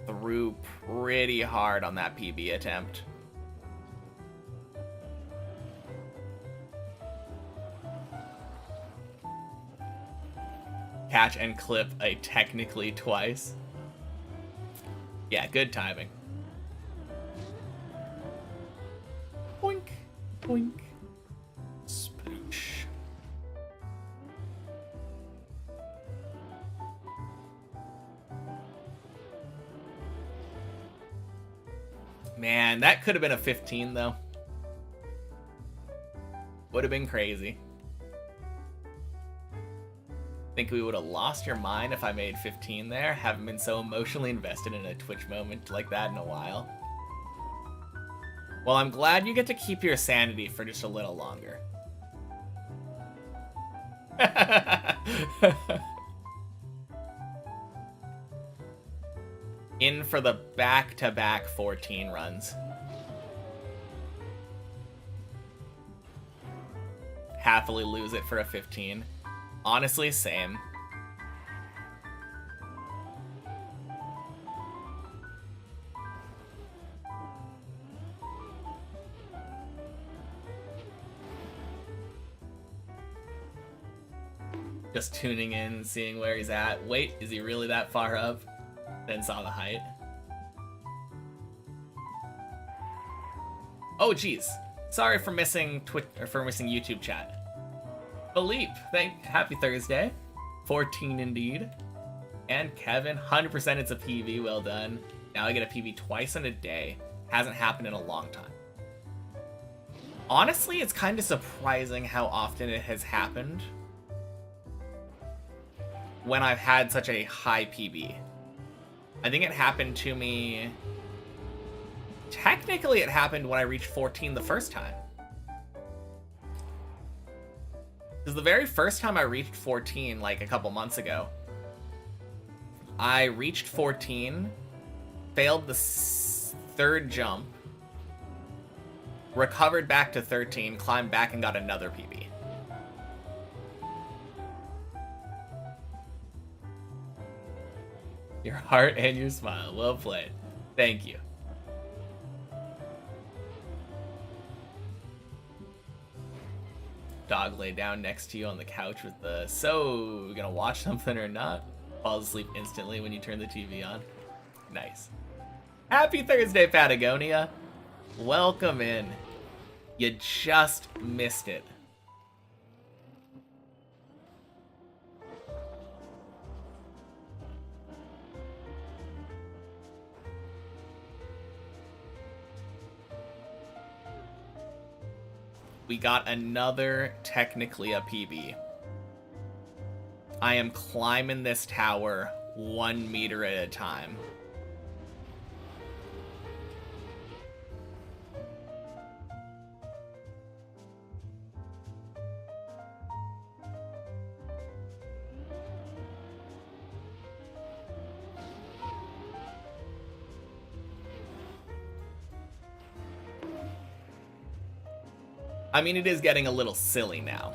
Threw pretty hard on that PB attempt. Catch and clip a technically twice. Yeah, good timing. Boink, boink. Sploosh. Man, that could have been a 15, though. Would have been crazy. Think we would have lost your mind if I made 15 there. Haven't been so emotionally invested in a Twitch moment like that in a while. Well, I'm glad you get to keep your sanity for just a little longer. In for the back-to-back 14 runs. Happily lose it for a 15. Honestly, same. Just tuning in and seeing where he's at. Wait, is he really that far up? Then saw the height. Oh, geez. Sorry for missing YouTube chat. Philippe, happy Thursday. 14 indeed. And Kevin, 100% it's a PB, well done. Now I get a PB twice in a day. Hasn't happened in a long time. Honestly, it's kind of surprising how often it has happened when I've had such a high PB. I think it happened to me... Technically, it happened when I reached 14 the first time. Because the very first time I reached 14, like a couple months ago, I reached 14, failed the 3rd jump, recovered back to 13, climbed back and got another PB. Your heart and your smile. Well played. Thank you. Dog lay down next to you on the couch with the, so, we gonna watch something or not? Falls asleep instantly when you turn the TV on. Nice. Happy Thursday, Patagonia. Welcome in. You just missed it. We got another technically a PB. I am climbing this tower 1 meter at a time. I mean, it is getting a little silly now.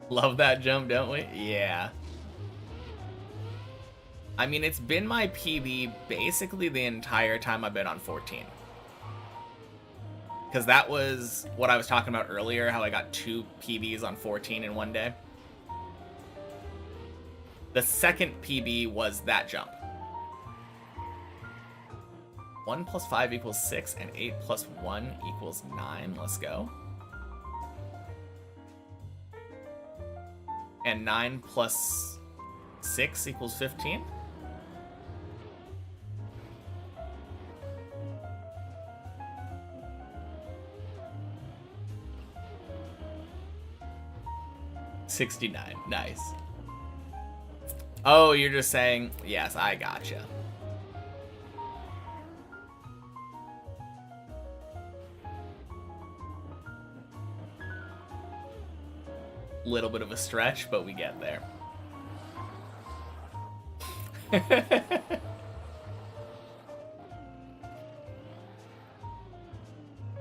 Love that jump, don't we? Yeah. I mean, it's been my PB basically the entire time I've been on 14. Because that was what I was talking about earlier, how I got 2 PBs on 14 in one day. The second PB was that jump. 1 plus 5 equals 6, and 8 plus 1 equals 9. Let's go. And 9 plus 6 equals 15. $69. Nice. Oh, you're just saying, yes, I gotcha. Little bit of a stretch, but we get there.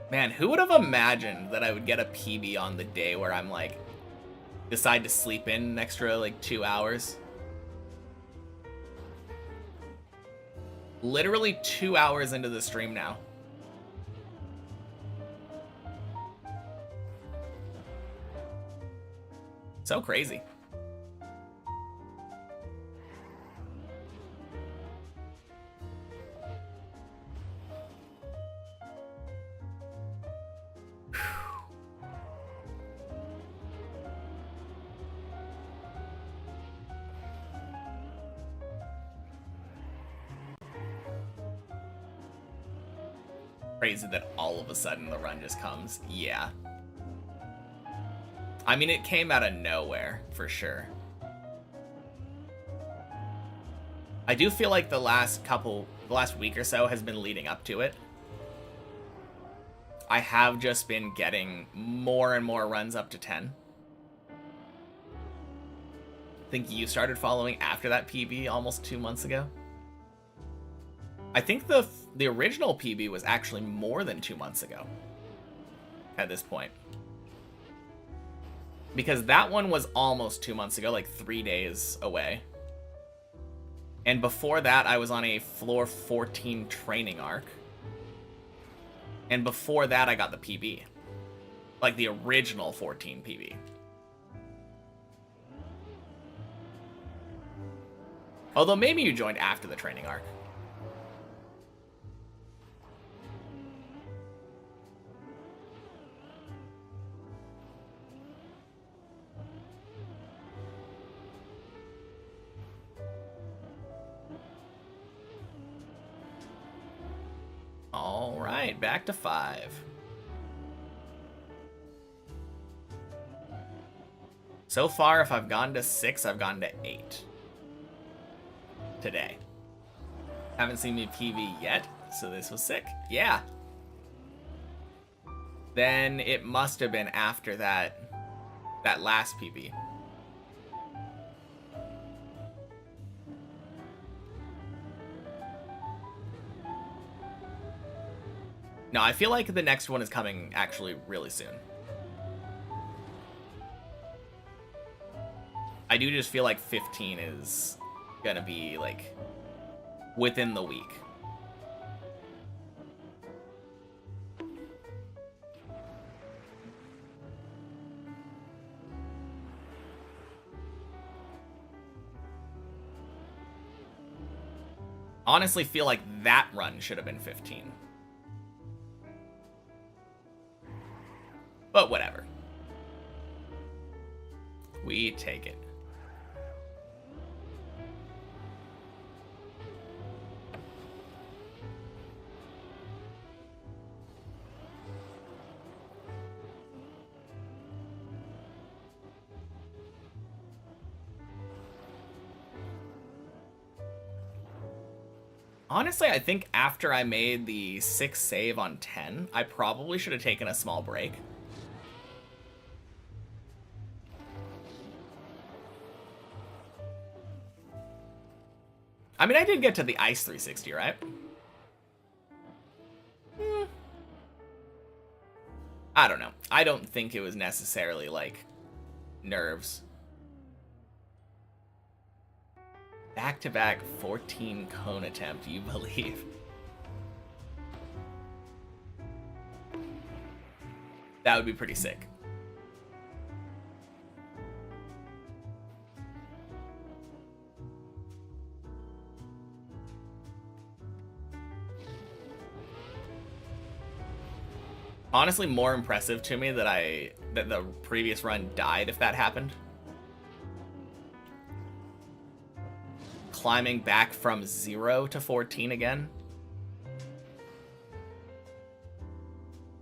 Man, who would have imagined that I would get a PB on the day where I'm like, decide to sleep in an extra like 2 hours? Literally 2 hours into the stream now. So crazy. Crazy that all of a sudden the run just comes. Yeah. I mean, it came out of nowhere, for sure. I do feel like the last week or so has been leading up to it. I have just been getting more and more runs up to 10. I think you started following after that PB almost 2 months ago. I think the original PB was actually more than 2 months ago at this point. Because that one was almost 2 months ago, like 3 days away. And before that, I was on a floor 14 training arc. And before that, I got the PB. Like the original 14 PB. Although maybe you joined after the training arc. All right, back to 5. So far, if I've gone to 6, I've gone to 8. Today. Haven't seen me PV yet, so this was sick. Yeah. Then it must have been after that last PV. No, I feel like the next one is coming actually really soon. I do just feel like 15 is gonna be like within the week. Honestly feel like that run should have been 15. But whatever. We take it. Honestly, I think after I made the 6 save on 10, I probably should have taken a small break. I mean, I did get to the ice 360, right? I don't know. I don't think it was necessarily, like, nerves. Back-to-back 14 cone attempt, you believe? That would be pretty sick. Honestly, more impressive to me that the previous run died if that happened. Climbing back from 0 to 14 again.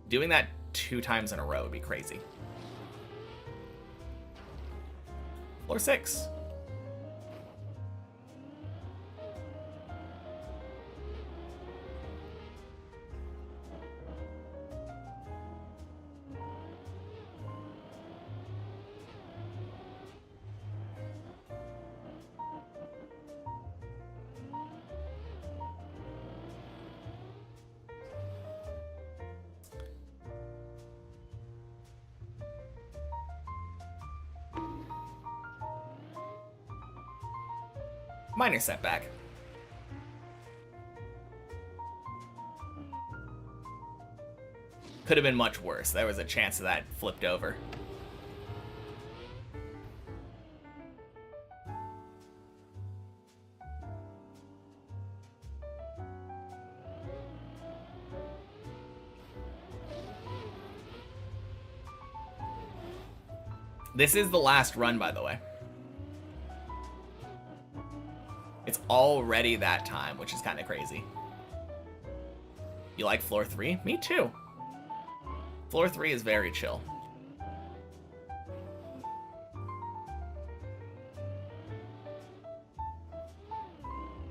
Doing that 2 times in a row would be crazy. Floor 6. Minor setback. Could have been much worse. There was a chance that flipped over. This is the last run, by the way. It's already that time, which is kind of crazy. You like floor 3? Me too. Floor 3 is very chill.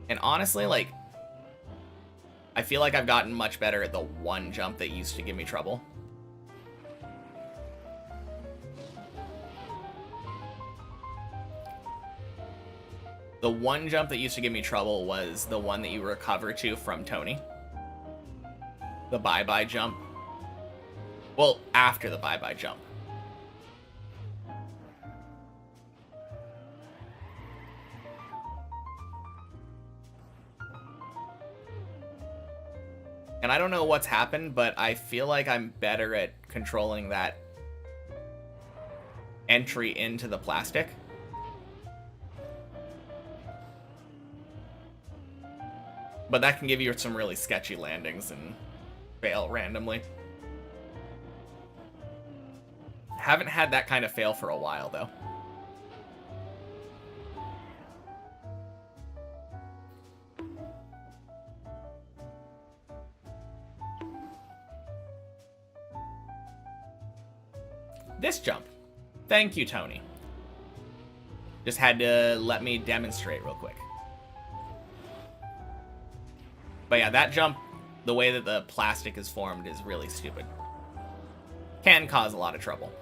And honestly, like, I feel like I've gotten much better at the one jump that used to give me trouble. The one jump that used to give me trouble was the one that you recover to from Tony. The bye-bye jump. Well, after the bye-bye jump. And I don't know what's happened, but I feel like I'm better at controlling that entry into the plastic. But that can give you some really sketchy landings and fail randomly. Haven't had that kind of fail for a while, though. This jump. Thank you, Tony. Just had to let me demonstrate real quick. But yeah, that jump, the way that the plastic is formed is really stupid. Can cause a lot of trouble.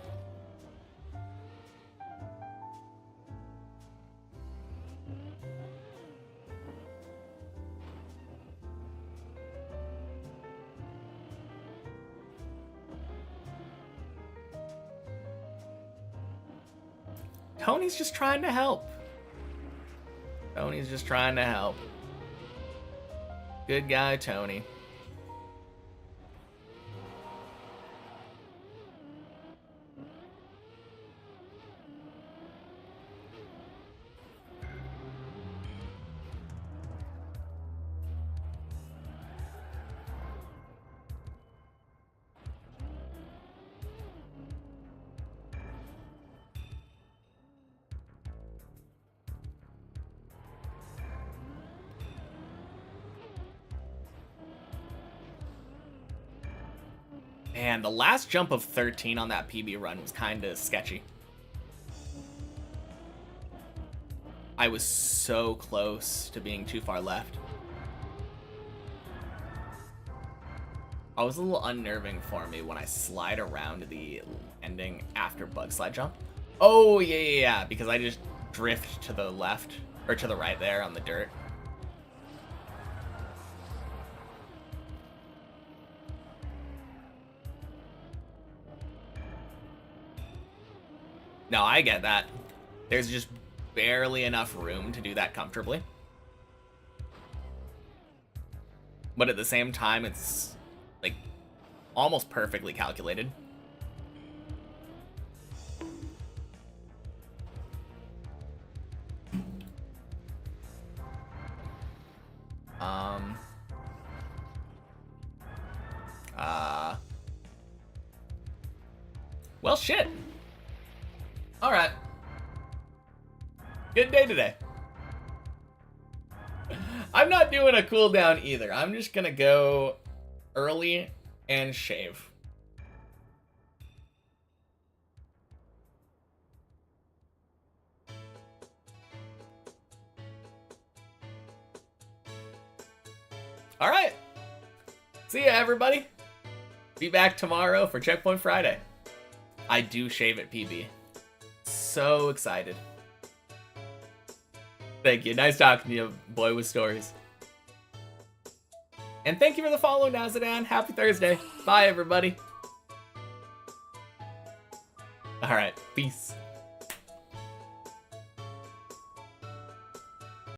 Tony's just trying to help. Tony's just trying to help. Good guy, Tony. Man, the last jump of 13 on that PB run was kind of sketchy. I was so close to being too far left. was a little unnerving for me when I slide around the ending after bug slide jump. Oh, yeah, because I just drift to the left, or to the right there on the dirt. No, I get that. There's just barely enough room to do that comfortably. But at the same time, it's, like, almost perfectly calculated. Well, shit. All right. Good day today. I'm not doing a cooldown either. I'm just gonna go early and shave. All right. See ya, everybody. Be back tomorrow for Checkpoint Friday. I do shave at PB. So excited. Thank you. Nice talking to you, boy with stories. And thank you for the follow, Nazadan. Happy Thursday. Bye, everybody. All right. Peace.